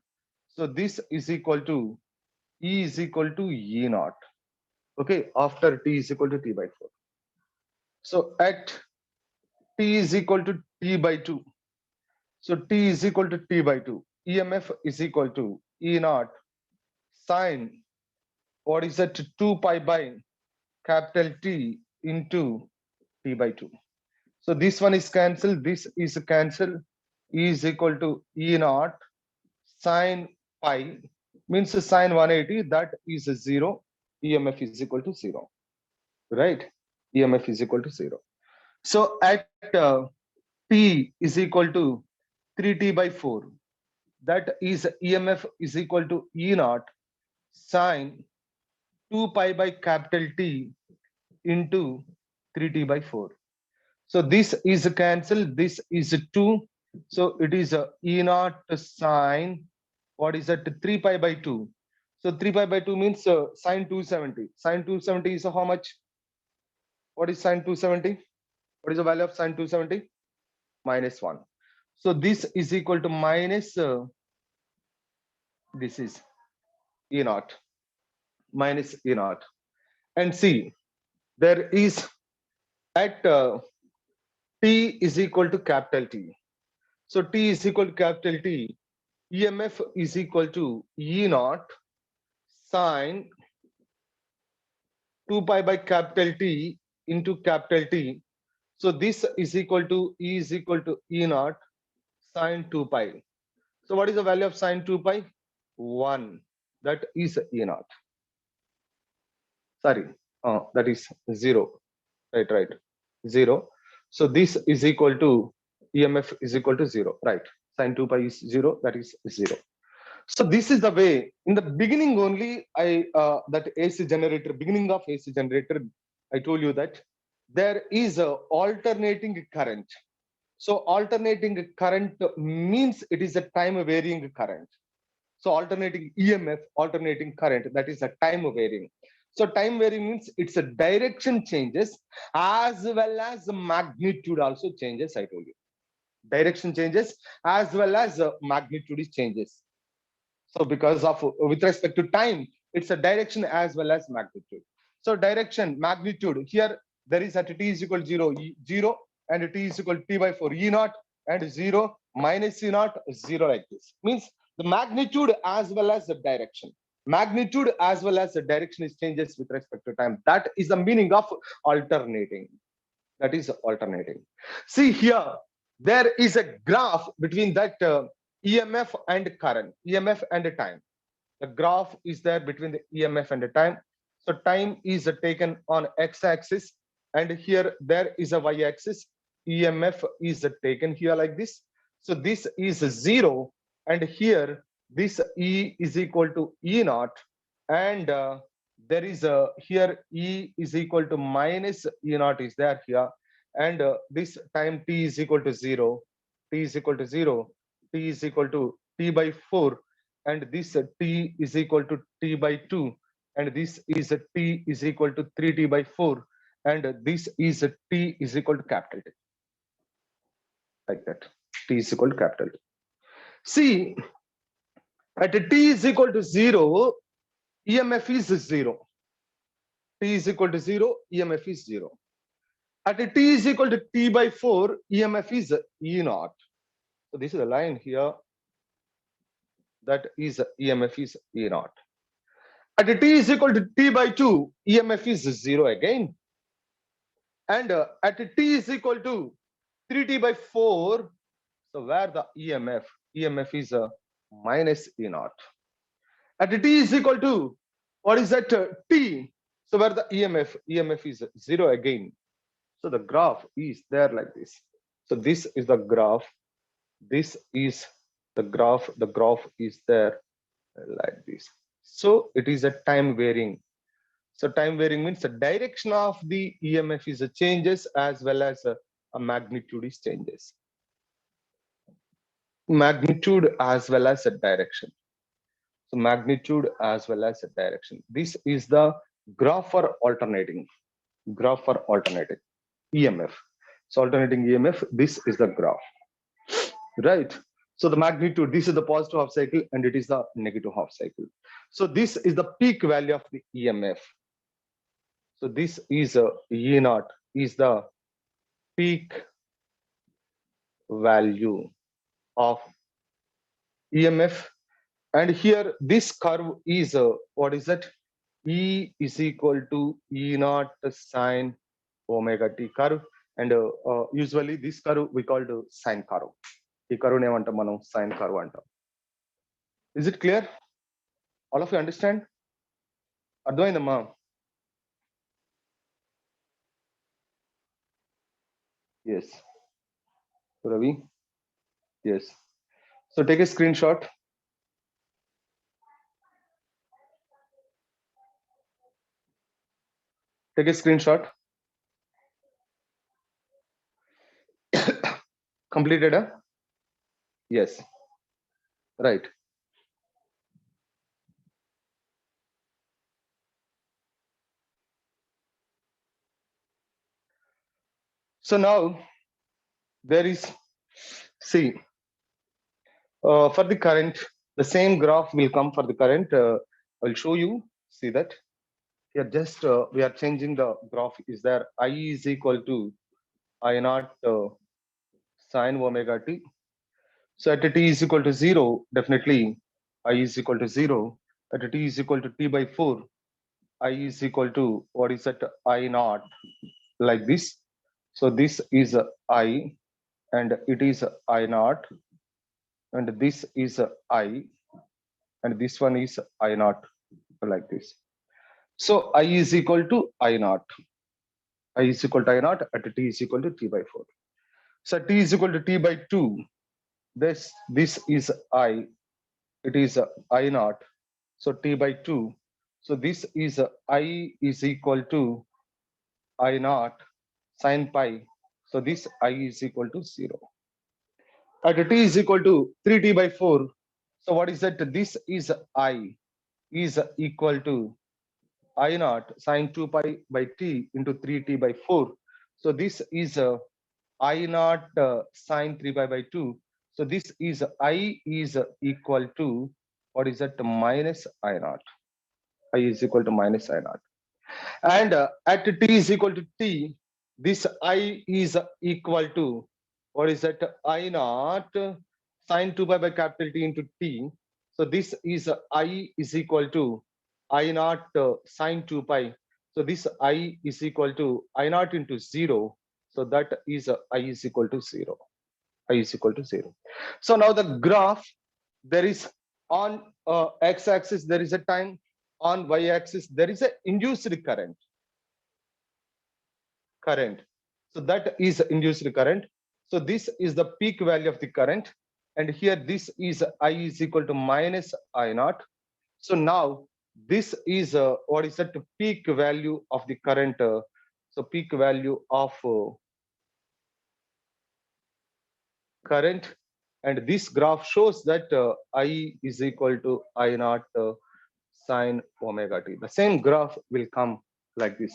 So this is equal to E is equal to E naught. Okay, after t is equal to t by 4. So at t is equal to t by 2. So t is equal to t by 2. EMF is equal to E naught sin, what is that? 2 pi by capital T into t by 2. So this one is cancelled. This is cancelled. E is equal to E naught sin pi means sin 180. That is 0. EMF is equal to 0. Right? EMF is equal to 0. So at t is equal to 3t by 4. That is EMF is equal to E naught sin 2 pi by capital T into 3t by 4. So this is cancelled. This is 2. So it is E naught sin, what is that? 3 pi by 2. So 3 pi by 2 means sin 270. Sin 270 is how much? What is sin 270? What is the value of sin 270? Minus 1. So this is equal to minus, this is E naught minus E naught. And see, there is at T is equal to capital T. So T is equal to capital T. EMF is equal to E naught sine 2 pi by capital T into capital T. So this is equal to E is equal to E naught sine 2 pi. So what is the value of sine 2 pi? 1. That is E naught. Sorry, that is 0. Right. 0. So this is equal to EMF is equal to 0. Right. Sine 2 pi is 0. That is 0. So this is the way. In the beginning only, that AC generator, beginning of AC generator, I told you that there is a alternating current. So alternating current means it is a time varying current. So alternating EMF, alternating current, that is a time varying. So time varying means it's a direction changes as well as the magnitude also changes. I told you, direction changes as well as magnitude is changes. So because of with respect to time, it's a direction as well as magnitude. So direction, magnitude, here there is at t is equal to 0, 0, and t is equal to t by 4, E naught, and 0 minus E naught, 0 like this. Means the magnitude as well as the direction. Magnitude as well as the direction is changes with respect to time. That is the meaning of alternating. That is alternating. See here, there is a graph between that EMF and current, EMF and time. The graph is there between the EMF and the time. So time is taken on x-axis, and here there is a y-axis. EMF is taken here like this. So this is 0, and here this E is equal to E naught, and there is a here E is equal to minus E naught is there here, and this time t is equal to 0, t is equal to 0, t is equal to t by 4, and this t is equal to t by 2, and this is t is equal to 3t by 4, and this is t is equal to capital T, like that. T is equal to capital T. See, at t is equal to 0, EMF is 0. T is equal to 0, EMF is 0. At t is equal to t by 4, EMF is E naught. So this is a line here, that is EMF is E naught. At t is equal to t by 2, EMF is 0 again. And at t is equal to 3t by 4, so where the EMF is minus E naught. At t is equal to, what is that, t? So where the EMF is 0 again. So the graph is there like this. So this is the graph. This is the graph. The graph is there like this. So it is a time varying. So time varying means the direction of the EMF is a changes as well as a magnitude is changes. Magnitude as well as a direction. So magnitude as well as a direction. This is the graph for alternating. Graph for alternating EMF. So alternating EMF, this is the graph. Right. So the magnitude, this is the positive half cycle and it is the negative half cycle. So this is the peak value of the EMF. So this is E naught is the peak value of EMF. And here this curve is what is that? E is equal to E naught sine omega t curve. And usually this curve we call the sine curve. ఈ curve ఏమంటాం మనం sine curve అంటాం. Is it clear? All of you understand? అర్థమైందమ్మా? Yes Ravi, yes. So take a screen shot. Take a screenshot. Completed? Yes. Right. So now there is, see, for the current, the same graph will come for the current. I'll show you. See that here, just we are changing the graph. Is there I is equal to I naught sine omega t. So at t is equal to 0, definitely I is equal to 0. At t is equal to t by 4, I is equal to what is that I naught, like this. So this is I, and it is I naught, and this is I, and this one is I naught, like this. So I is equal to I naught. I is equal to I naught at t is equal to t by 4. So t is equal to t by 2. This is I. It is I naught. So t by 2. So this is I is equal to I naught sine pi. So this I is equal to 0. At t is equal to 3t by 4. So what is that? This is I is equal to I naught sine 2 pi by t into 3t by 4. So this is I naught sine 3 pi by 2. So this is I is equal to what is that? Minus I naught. I is equal to minus I naught. And at t is equal to t, this I is equal to what is that? I naught sine 2 pi by capital T into t. So this is I is equal to I naught sine 2 pi. So this I is equal to I naught into 0. So that is I is equal to 0. I is equal to 0. So now the graph, there is on x-axis there is a time, on y-axis there is a induced current. So that is induced current. So this is the peak value of the current, and here this is I is equal to minus I naught. So now this is what is that? Peak value of the current. So peak value of current, and this graph shows that I is equal to I naught sine omega t. The same graph will come like this.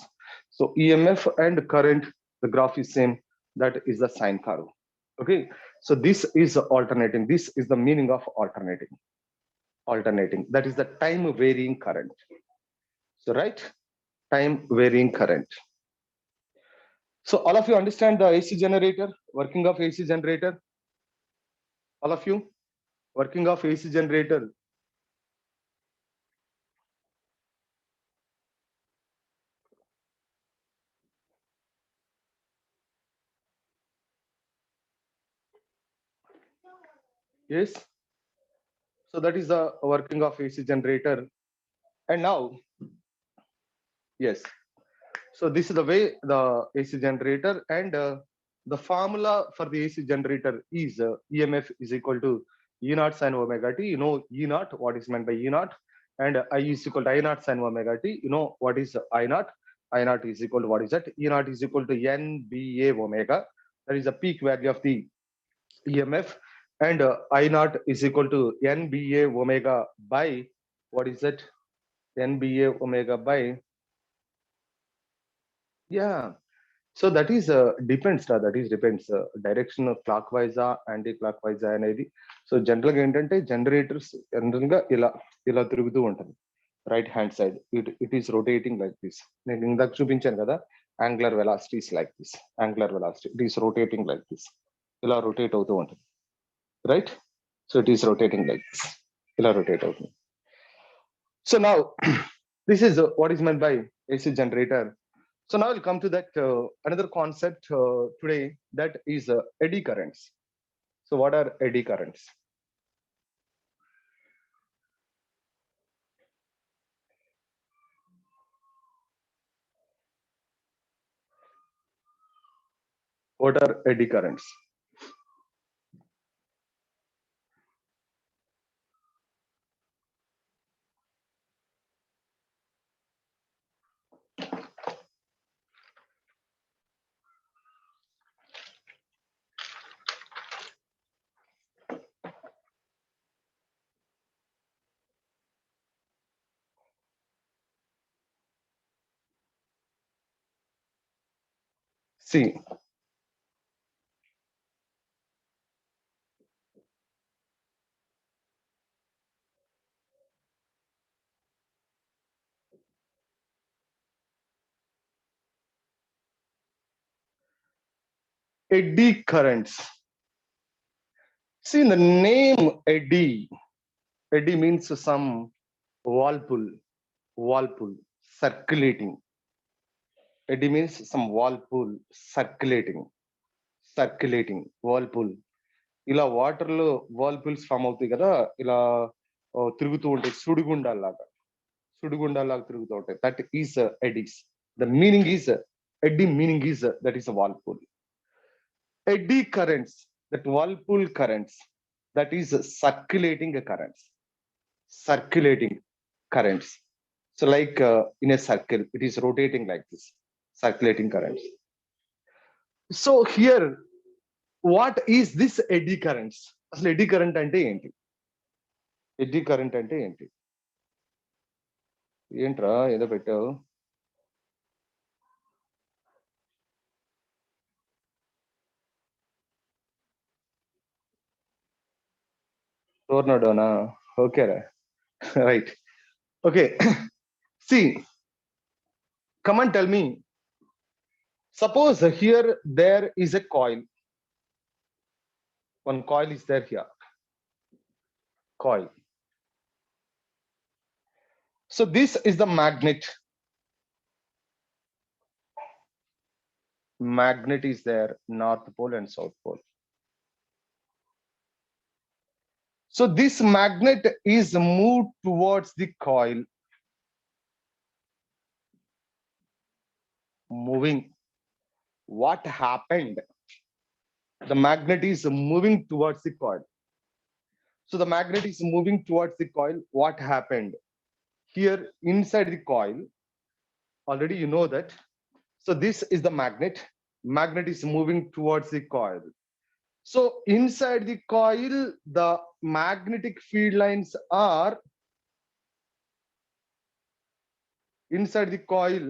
So EMF and current, the graph is same. That is the sine curve. Okay. So this is alternating. This is the meaning of alternating. Alternating. That is the time varying current. So right, time varying current. So all of you understand the AC generator, working of AC generator. All of you, working of AC generator. Yes. So that is the working of AC generator. And now, yes. So this is the way the AC generator, and the formula for the AC generator is EMF is equal to E naught sine omega t. You know E naught, what is meant by E naught, and I is equal to I naught sine omega t. You know what is I naught? I naught is equal to what is that? E naught is equal to NBA omega. That is the peak value of the EMF, and I naught is equal to NBA omega by what is that? NBA omega by, yeah. So that is depends, that is depends direction clockwise anti clockwise అనేది. So general గా ఏంటంటే generators general గా ఇలా ఇలా తిరుగుతూ ఉంటుంది right hand side. It is rotating like this. నేను ఇందాక చూపించాను కదా, angular velocities like this. Angular velocity it is rotating like this. ఇలా రొటేట్ అవుతూ ఉంటుంది right. So it is rotating like this. ఇలా రొటేట్ అవుతుంది. So now this is what is meant by AC generator. So now we'll come to that another concept today, that is eddy currents. So what are eddy currents? What are eddy currents? See, eddy currents. See, in the name eddy, eddy means some whirlpool, circulating. Eddy means some whirlpool, circulating, whirlpool. ఇలా water లో వాల్పుల్స్ form అవుతాయి కదా, ఇలా తిరుగుతూ ఉంటాయి, సుడిగుండాలాగా తిరుగుతూ ఉంటాయి. That is eddies. The meaning is eddy, meaning is that is whirlpool. Eddy currents, that whirlpool currents, that is circulating currents, so like in a circle it is rotating like this, circulating currents. So here what is this eddy currents? అసలు eddy current అంటే ఏంటి? Eddy current అంటే ఏంటి? ఏంట్రా ఏదో పెట్టావు? టోర్నాడోనా? Okay రా, right. Okay, see, come and tell me, suppose here there is a coil. One coil is there here, coil. So this is the magnet. Magnet is there, north pole and south pole. So this magnet is moved towards the coil, moving. What happened? The magnet is moving towards the coil. So the magnet is moving towards the coil. What happened? Here inside the coil, already you know that. So this is the magnet. Magnet is moving towards the coil. So inside the coil, the magnetic field lines are inside the coil.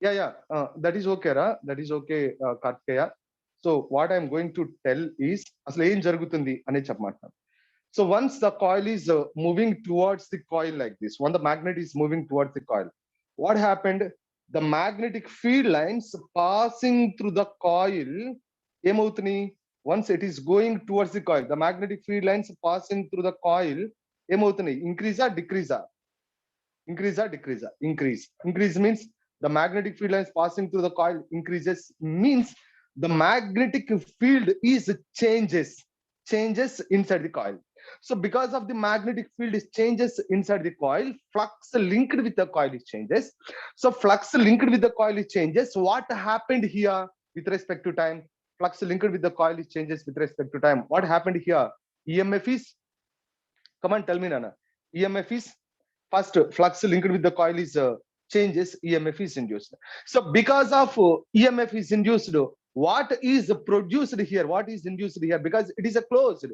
That is okay, ra? That is okay, Kartikeya. So what I'm going to tell is, aslu em jarugutundi ane chepmantunna. So once the coil is moving towards the coil like this, when the magnet is moving towards the coil, what happened? The magnetic field lines passing through the coil, emoutunni, once it is going towards the coil, the magnetic field lines passing through the coil, emoutunni, increase or decrease? Increase means the magnetic field lines passing through the coil increases, means the magnetic field is changes inside the coil. So because of the magnetic field is changes inside the coil, flux linked with the coil is changes. So flux linked with the coil is changes. What happened here with respect to time? Flux linked with the coil is changes with respect to time. What happened here? EMF is, come on, tell me, Nana. EMF is, first flux linked with the coil is changes, EMF is induced. So because of EMF is induced, what is produced here? What is induced here? Because it is a closed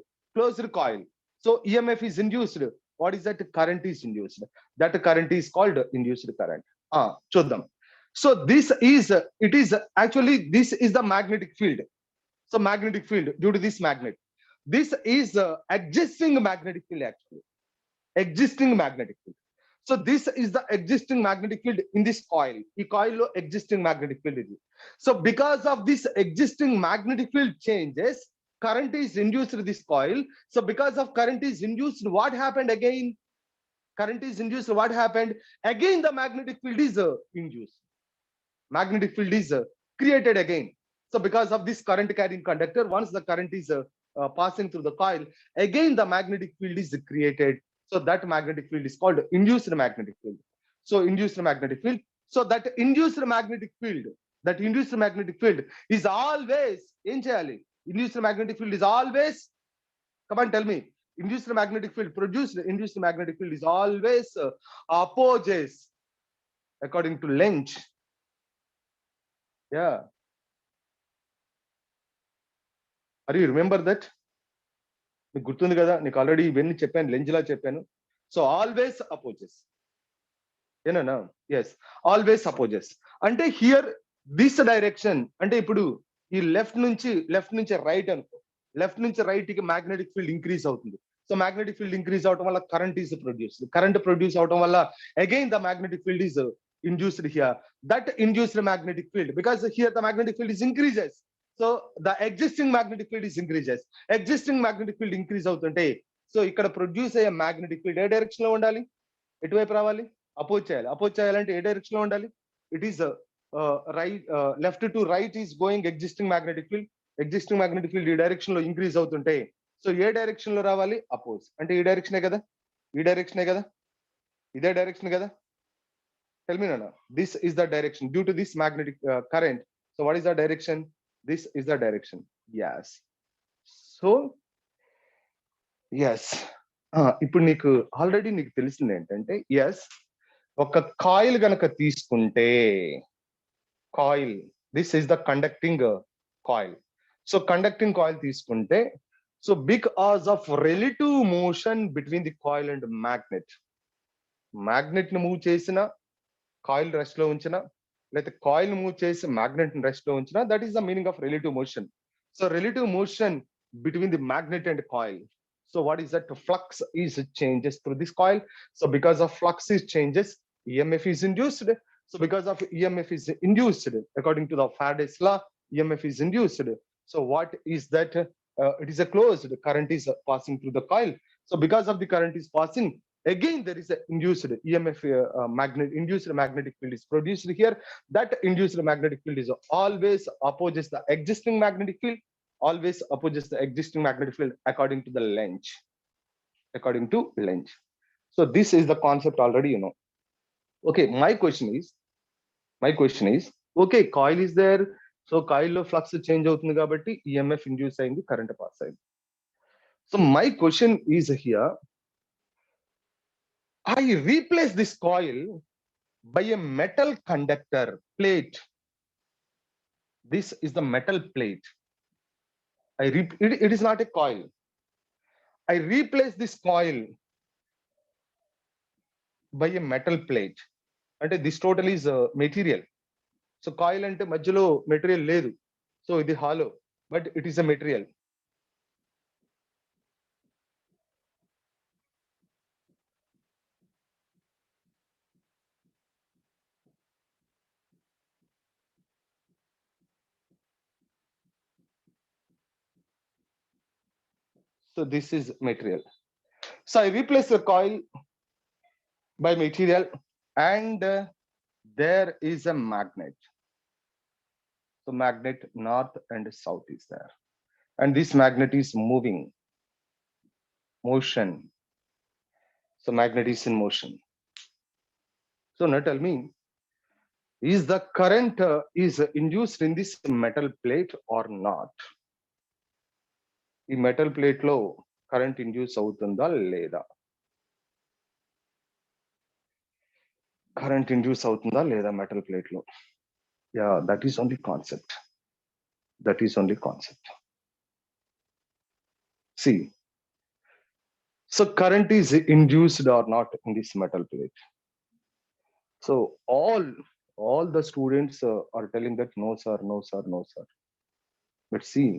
coil. So EMF is induced. What is that? Current is induced. That current is called induced current. Chodam. So this is, it is actually, this is the magnetic field. So magnetic field due to this magnet. This is existing magnetic field actually. Existing magnetic field. So this is the existing magnetic field in this coil. The coil existing magnetic field is. So because of this existing magnetic field changes, current is induced to this coil. So because of current is induced, what happened again? Current is induced, what happened? Again the magnetic field is induced. Magnetic field is created again. So because of this current carrying conductor, once the current is passing through the coil, again the magnetic field is created. So that magnetic field is called induced magnetic field. So induced magnetic field. So that induced magnetic field is always, induced magnetic field is always, come on, tell me, induced magnetic field produced, induced magnetic field is always opposes according to Lenz. Yeah. Are you remember that? నీకు గుర్తుంది కదా, నీకు already ఇవన్నీ చెప్పాను, లెంజ్లా చెప్పాను. So always opposes, ఏనా? Yes, always opposes. అంటే హియర్ దిస్ డైరెక్షన్, అంటే ఇప్పుడు ఈ లెఫ్ట్ నుంచి రైట్ అనుకో, లెఫ్ట్ నుంచి రైట్ కి మ్యాగ్నెటిక్ ఫీల్డ్ ఇంక్రీజ్ అవుతుంది. సో మ్యాగ్నెటిక్ ఫీల్డ్ ఇంక్రీజ్ అవడం వల్ల current is produced. Current produce అవడం వల్ల again the magnetic field is induced here. That induced magnetic field, because here the magnetic field is increases. So the existing magnetic field is increases. Existing magnetic field increase అవుతుంటే so ఇక్కడ produce అయ్యే magnetic field ఏ direction లో ఉండాలి? ఎటువైపు రావాలి? Oppose చేయాలి. Oppose చేయాలంటే ఏ direction లో ఉండాలి? It is right, left to right is going existing magnetic field. Existing magnetic field ఈ డైరెక్షన్ లో ఇంక్రీజ్ అవుతుంటే సో ఏ డైరెక్షన్ లో రావాలి? అపోజ్. అంటే ఈ డైరెక్షనే కదా, ఈ డైరెక్షనే కదా, ఇదే డైరెక్షన్ కదా. Tell me, Nana. This is the direction due to this magnetic current. So what is the direction? This is the direction. Yes. So yes. ఇప్పుడు నీకు ఆల్రెడీ నీకు తెలిసింది ఏంటంటే ఎస్, ఒక కాయిల్ గనక తీసుకుంటే coil, this is the conducting coil. So conducting coil తీసుకుంటే so because of relative motion between the coil and magnet, magnet ని మూవ్ చేసిన కాయిల్ రెస్ట్ లో ఉంచిన, లేకపోతే కాయిల్ మూవ్ చేసి మ్యాగ్నెట్ ని రెస్ట్ లో ఉంచిన, that is the meaning of relative motion. So relative motion between the magnet and coil. So what is that? Flux is changes through this coil. So because of flux is changes, EMF is induced. So because of EMF is induced, according to the Faraday's law, EMF is induced. So what is that? It is a closed current is passing through the coil. So because of the current is passing, again there is a induced EMF, induced magnetic field is produced here. That induced magnetic field is always opposes the existing magnetic field, always opposes the existing magnetic field according to the Lenz's. According to Lenz. So this is the concept already, you know. Okay, my question is, okay, coil is there. So coil lo flux change avutundi kabatti EMF induce ayindi, current pass ayindi. So my question is here, I replace this coil by a metal conductor plate. This is the metal plate. It is not a coil. I replace this coil by a metal plate. అంటే this total is material. So coil అంటే మధ్యలో material లేదు, so ఇది hollow, but it is a material. So this is material. So I replace the coil by material, and there is a magnet. So magnet north and south is there, and this magnet is moving, motion. So magnet is in motion. So now tell me, is the current is induced in this metal plate or not? ఈ metal plate లో current induce అవుతుందా లేదా? Current induce అవుతుందా లేదా metal plate లో? Yeah, that is only concept. That is only concept. See, so current is induced or not in this metal plate? So all the students are telling that no sir, no sir, no sir. But see,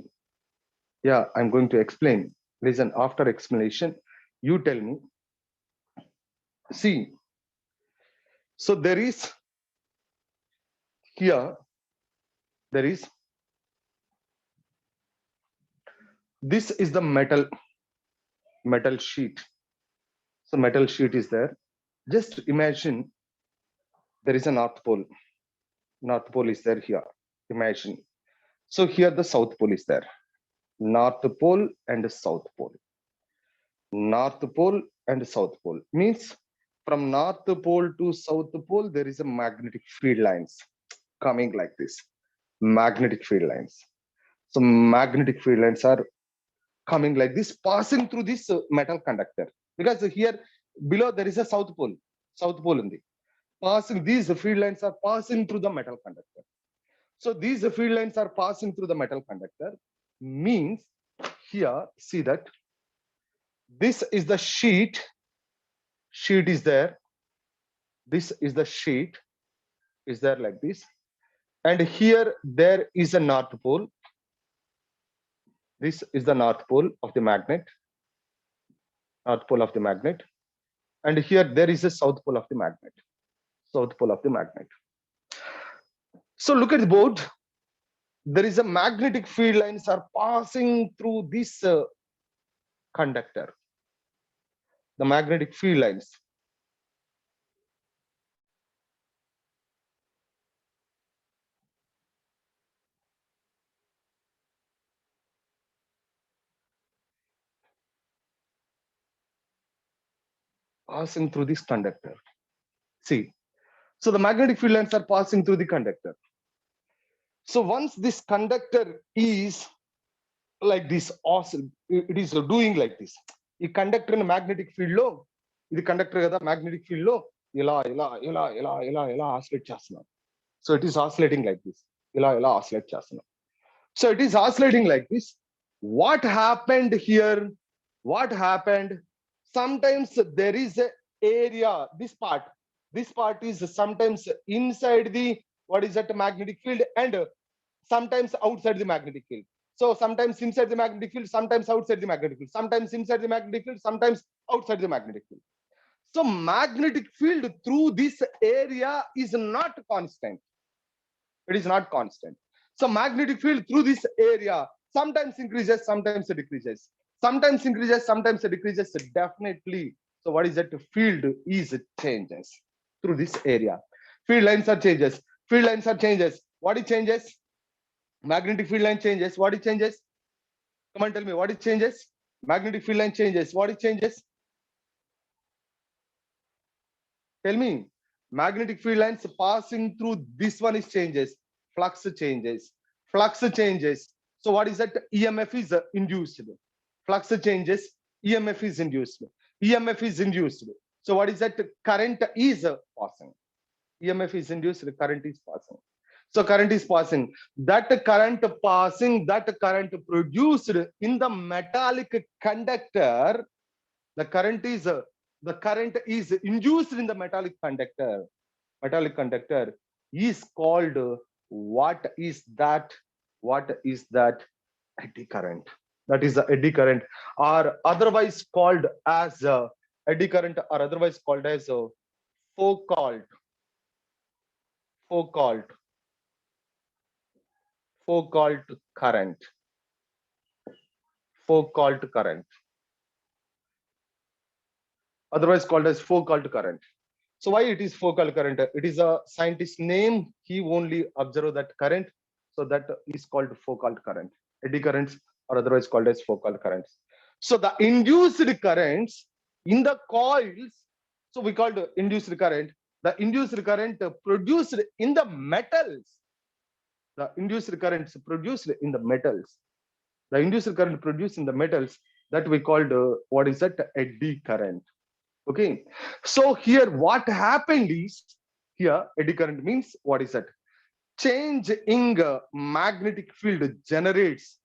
yeah, I'm going to explain. Listen, after explanation you tell me. See, so there is here, there is, this is the metal sheet. So metal sheet is there. Just imagine there is a north pole is there here. Imagine. So here the south pole is there. North pole and south pole. North pole and south pole means from north pole to south pole there is a magnetic field lines coming like this. Magnetic field lines. So magnetic field lines are coming like this, passing through this metal conductor, because here below there is a south pole in the passing, these field lines are passing through the metal conductor. So these field lines are passing through the metal conductor, means here see that this is the sheet is there, this is the sheet is there like this, and here there is a north pole. This is the north pole of the magnet, north pole of the magnet, and here there is a south pole of the magnet, south pole of the magnet. So look at the board. there is a magnetic field lines are passing through this conductor. The magnetic field lines. Passing through this conductor. See, so the magnetic field lines are passing through the conductor. So once this conductor is like this, it is doing like this. The conductor in magnetic field low, the conductor of the magnetic field low, oscillate chasna. So it is oscillating like this. Oscillate chasna. So it is oscillating like this. What happened here? What happened? Sometimes there is a area, this part is sometimes inside the, what is that, magnetic field, and sometimes outside the magnetic field. So sometimes inside the magnetic field, sometimes outside the magnetic field, sometimes inside the magnetic field, sometimes outside the magnetic field. So magnetic field through this area is not constant. It is not constant. So magnetic field through this area sometimes increases, sometimes decreases. Sometimes increases, sometimes decreases, definitely. So what is that? Field is changes through this area. Field lines are changes. Field lines are changes. What it changes? Magnetic field line changes. What it changes? Come on, tell me what it changes? Magnetic field line changes. What it changes? Tell me. Magnetic field lines passing through this one is changes. Flux changes. Flux changes. So what is that? EMF is induced. Flux changes. EMF is induced. EMF is induced. So what is that? Current is passing. EMF is induced. Current is passing. So current is passing. That current passing, that current produced in the metallic conductor, the current is induced in the metallic conductor. Metallic conductor is called, what is that? What is that? Eddy current. That is the eddy current, or otherwise called as eddy current, or otherwise called as Foucault. Foucault current. Foucault current. Otherwise called as Foucault current. So why it is Foucault current? It is a scientist's name. He only observed that current. So that is called Foucault current. Eddy currents are otherwise called as Foucault currents. So the induced currents in the coils, so we called induced current. The induced current produced in the metals. The induced currents produced in the metals. The induced current produced in the metals, that we called, what is that? Eddy current. Okay. So here what happened is, here eddy current means, what is that? Change in magnetic field generates.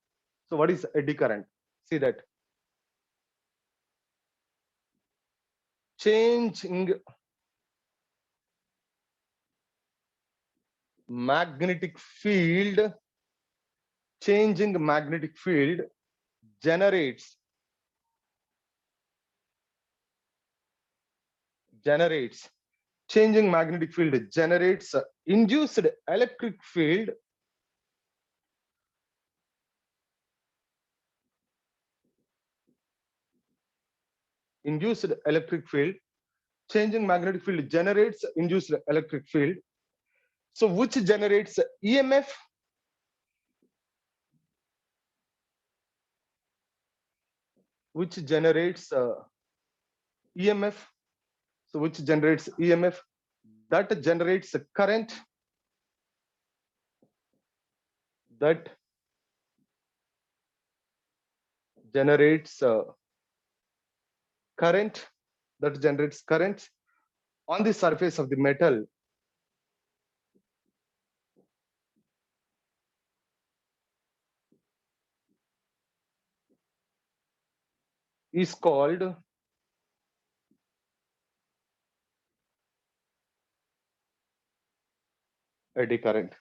So what is eddy current? See that. Changing magnetic field, changing magnetic field generates changing magnetic field generates induced electric field changing magnetic field generates induced electric field, so which generates EMF, which generates EMF, so which generates EMF, that generates current, that generates current, that generates current on the surface of the metal, is called eddy current.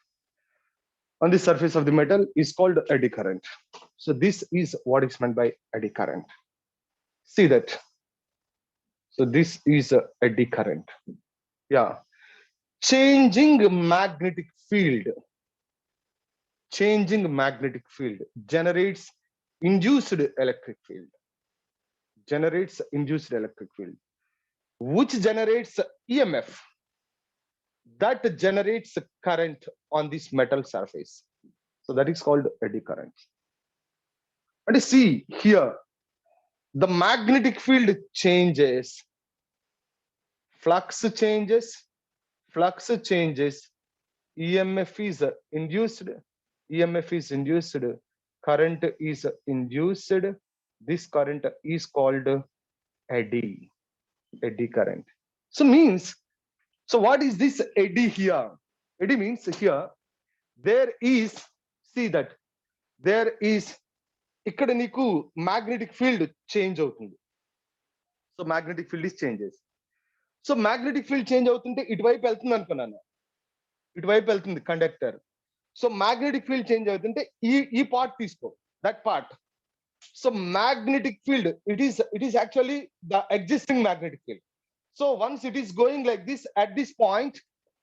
On the surface of the metal is called eddy current. So this is what is meant by eddy current. See that. So this is eddy current. Yeah. Changing magnetic field. changing magnetic field generates induced electric field. Generates induced electric field, which generates EMF that generates current on this metal surface. So that is called eddy current. And see here, the magnetic field changes, flux changes, EMF is induced, current is induced. This current is called eddy current. So means, so what is this eddy here? Eddy means here there is, see that there is ఇక్కడ నీకు magnetic field change అవుతుంది. So magnetic field is changes. So magnetic field change అవుతుంటే ఇటువైపు వెళ్తుంది అనుకున్నాను, ఇటువైపు వెళ్తుంది conductor. So magnetic field change అవుతుంటే ఈ పార్ట్ తీసుకో, that part. So magnetic field it is actually the existing magnetic field. So once it is going like this at this point,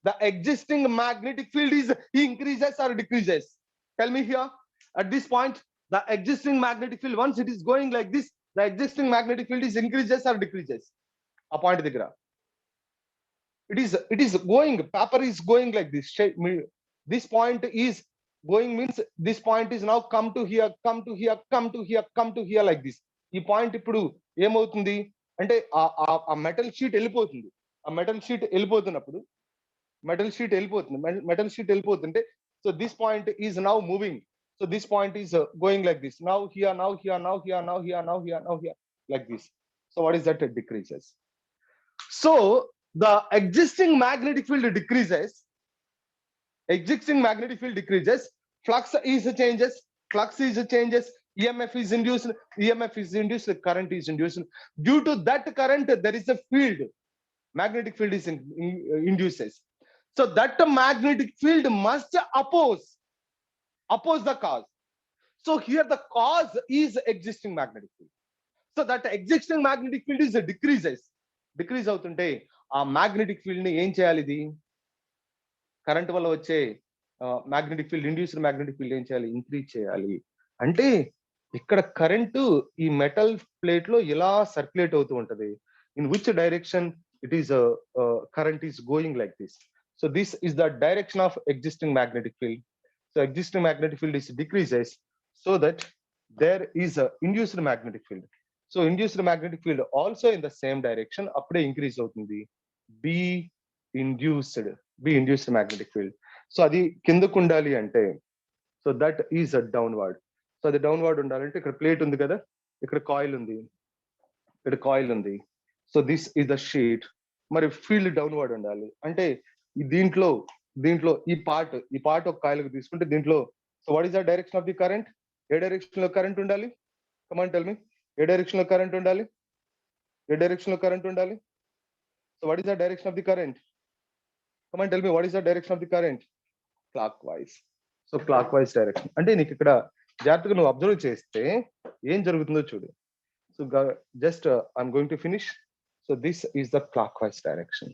the existing magnetic field is increases or decreases. Tell me here, at this point the existing magnetic field, once it is going like this, the existing magnetic field is increases or decreases. A point digra, it is going, paper is going like this shape. This point is going means this point is now come to here, come to here, come to here, come to here like this. ఈ point ఇప్పుడు ఏమవుతుంది అంటే ఆ metal sheet వెళ్ళిపోతుంది. ఆ metal sheet వెళ్ళిపోతున్నప్పుడు metal sheet వెళ్ళిపోతుంటే, so this point is now moving. So this point is going like this, now here, now here, now here, now here, now here, now here, like this. So what is that? It decreases. So the existing magnetic field decreases, flux is changes, EMF is induced, current is induced. Due to that current there is a field, magnetic field is induces. So that magnetic field must oppose the cause. So here the cause is existing magnetic field. So that existing magnetic field is decrease అవుతుంటే ఆ magnetic field ని ఏం చేయాలి? ఇది current వల్ల వచ్చే magnetic field, induced magnetic field ఏం చేయాలి? ఇంక్రీజ్ చేయాలి. అంటే ఇక్కడ కరెంటు ఈ మెటల్ ప్లేట్ లో ఇలా సర్క్యులేట్ అవుతూ ఉంటది. In which direction it is current is going like this. So this is the direction of existing magnetic field. So existing magnetic field is decreases, so that there is a induced magnetic field. So induced magnetic field also in the same direction appude increase avutundi. B induced magnetic field. So adi kindaku undali ante, so that is a downward. So adi downward undalante ikkada plate undi kada, ikkada coil undi, ikkada coil undi. So this is the sheet. మరి field downward ఉండాలి అంటే దీంట్లో ఈ part ఒక కాయిల్కి తీసుకుంటే దీంట్లో, so what is the direction of the current? A direction లో current ఉండాలి? కమాన్ టెల్ మీ, ఏ డైరెక్షన్ లో కరెంట్ ఉండాలి? So what is the direction of the current? Come on tell me, what is the direction of the current? Clock wise. So clock wise direction అంటే నీకు ఇక్కడ జాగ్రత్తగా నువ్వు observe చేస్తే ఏం జరుగుతుందో చూడు. So just I'm going to finish. So this is the clockwise direction.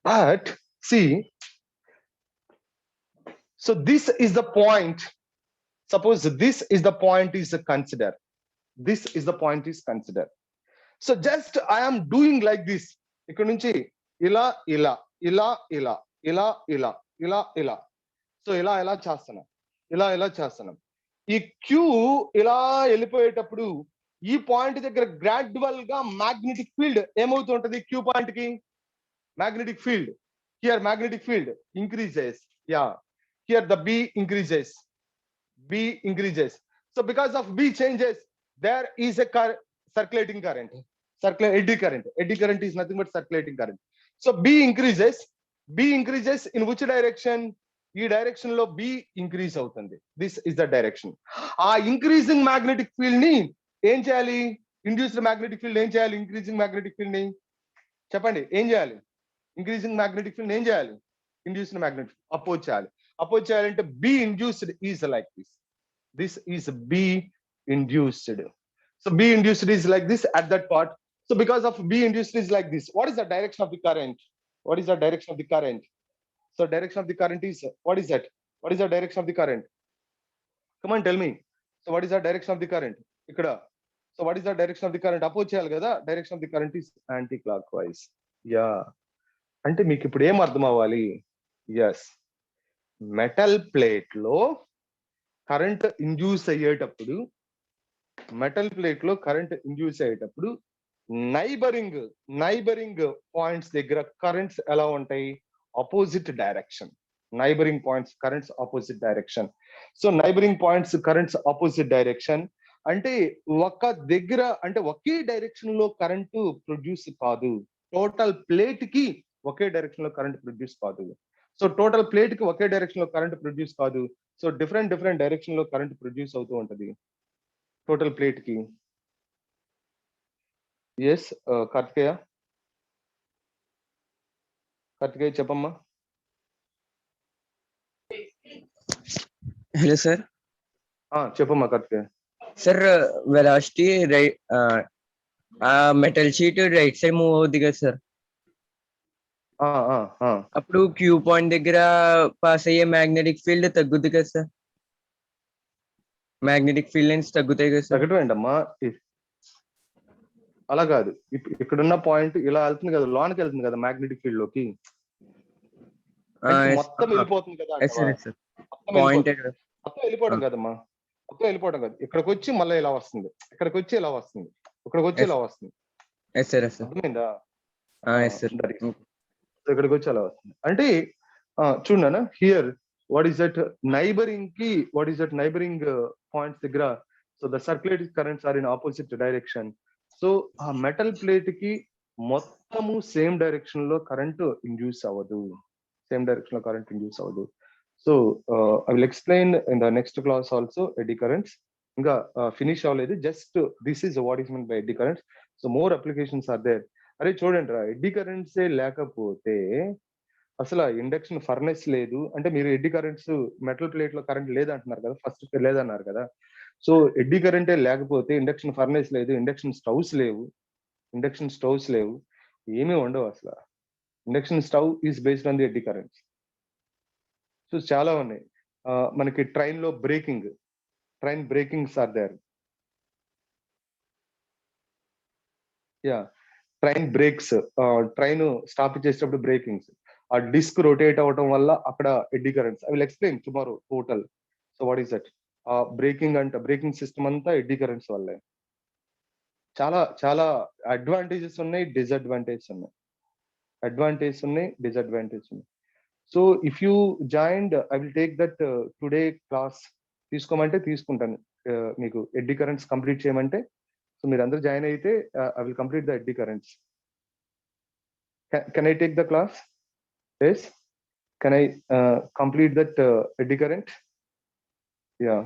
But see, so this is the point. Suppose this is the point is consider. This is the point is consider. So just I am doing like this. ikkada nunchi ila so ila chestana ee q ila వెళ్ళిపోయేటప్పుడు ఈ point దగ్గర gradual గా magnetic field ఏమవుతుంటది? Queue point కి magnetic field, here magnetic field increases, yeah here the B increases. So because of B changes, there is a circulating current, eddy current is nothing but circulating current. So B increases in which direction? ఈ direction లో B increase అవుతుంది. This is the direction. ఆ increasing magnetic field ని ఏం చేయాలి? Induced magnetic field ఏం చేయాలి? Increasing magnetic field ని చెప్పండి ఏం చేయాలి? ఇంక్రీజింగ్ మ్యాగ్నెటిక్ ఫీల్డ్ ఏం చేయాలి? ఇండ్యూస్డ్ మ్యాగ్నెటిక్ అపోజ్ చేయాలంటే B induced is like this. This is B induced. So B induced is like this at that part. So because of B induced is like this, what is the direction of the current? So direction of the current is, what is that? What is the direction of the current? Come on, tell me. So what is the direction of the current? Ikkada. So what is the direction of the current? Oppose cheyali kada. Direction of the current is anti-clockwise. Yeah. అంటే మీకు ఇప్పుడు ఏం అర్థం అవ్వాలి? Yes, metal plate లో current induce అయ్యేటప్పుడు neighbouring points దగ్గర currents ఎలా ఉంటాయి? Opposite direction. Neighbouring points currents opposite direction. So neighbouring points currents opposite direction అంటే ఒక దగ్గర అంటే ఒకే డైరెక్షన్ లో కరెంటు ప్రొడ్యూస్ కాదు. టోటల్ ప్లేట్ కి ఒకే డైరెక్షన్ లో కరెంట్ ప్రొడ్యూస్ కాదు. సో టోటల్ ప్లేట్ కి ఒకే డైరెక్షన్ లో కరెంట్ ప్రొడ్యూస్ కాదు. సో డిఫరెంట్ డైరెక్షన్ లో కరెంట్ ప్రొడ్యూస్ అవుతూ ఉంటది టోటల్ ప్లేట్ కి. ఎస్, కార్తికేయ చెప్పమ్మా.
Hello sir.
చెప్పమ్మా కార్తికేయ.
సార్ వెలాసిటీ రైట్, ఆ metal sheet right side move అవుద్ది కదా సార్. అప్పుడు క్యూ పాయింట్ దగ్గర పాస్ అయ్యే మ్యాగ్నెటిక్ ఫీల్డ్ తగ్గుద్ది కదా సార్. మ్యాగ్నెటిక్ ఫీల్డ్ లైన్స్ తగ్గుతాయి కదా సార్.
తగ్గటం ఏంటమ్మా? అలా కాదు, ఇక్కడున్న పాయింట్ ఇలా వెళ్తుంది కదా, లోనికి వెళ్తుంది కదా మ్యాగ్నెటిక్ ఫీల్డ్ లోకి. మొత్తం వెళ్ళిపోతుంది కదా. మొత్తం వెళ్ళిపోవడం కదమ్మా, మొత్తం వెళ్ళిపోవడం కాదు. ఇక్కడికి వచ్చి మళ్ళీ ఇలా వస్తుంది, ఇక్కడికి వచ్చి ఇలా వస్తుంది, ఇక్కడికి వచ్చి ఇలా వస్తుంది. అర్థమైందా? ఇక్కడికి వచ్చి అలా వస్తుంది అంటే చూడనా here what is that neighbouring కి, what is that neighbouring points దగ్గర. So the circulating currents are in opposite direction. So ఆ మెటల్ ప్లేట్ కి మొత్తము సేమ్ డైరెక్షన్ లో కరెంట్ ఇండ్యూస్ అవ్వదు. So I will explain in the next class also eddy currents. ఇంకా finish అవ్వలేదు, just this is what is mean by eddy currents. So more applications are there. అరే చూడండి రా, eddy కరెంట్సే లేకపోతే అసలు induction furnace లేదు అంటే, మీరు ఎడ్డీ కరెంట్స్ మెటల్ ప్లేట్ లో కరెంట్ లేదంటున్నారు కదా, ఫస్ట్ లేదన్నారు కదా. సో ఎడ్డీ కరెంటే లేకపోతే ఇండక్షన్ ఫర్నెస్ లేదు, ఇండక్షన్ స్టవ్స్ లేవు, ఏమీ ఉండవు అసలు. Induction stove is based on the eddy currents. So చాలా ఉన్నాయి. మనకి ట్రైన్ లో train brakings are there. Yeah, train brakes, train stop చేసేటప్పుడు బ్రేకింగ్స్, ఆ డిస్క్ రొటేట్ అవడం వల్ల అక్కడ eddy currents. I will explain tomorrow total. So what is that? Breaking system అంతా ఎడ్డీ కరెంట్స్ వల్లే. చాలా చాలా అడ్వాంటేజెస్ ఉన్నాయి, డిసడ్వాంటేజెస్ ఉన్నాయి. So if you joined, I will take that today class. తీసుకోమంటే తీసుకుంటాను, మీకు ఎడ్డీ కరెంట్స్ కంప్లీట్ చేయమంటే. సో మీరు అందరూ జాయిన్ అయితే I will complete the eddy currents. Can I take the class? Yes, can I complete that eddy current? Yeah.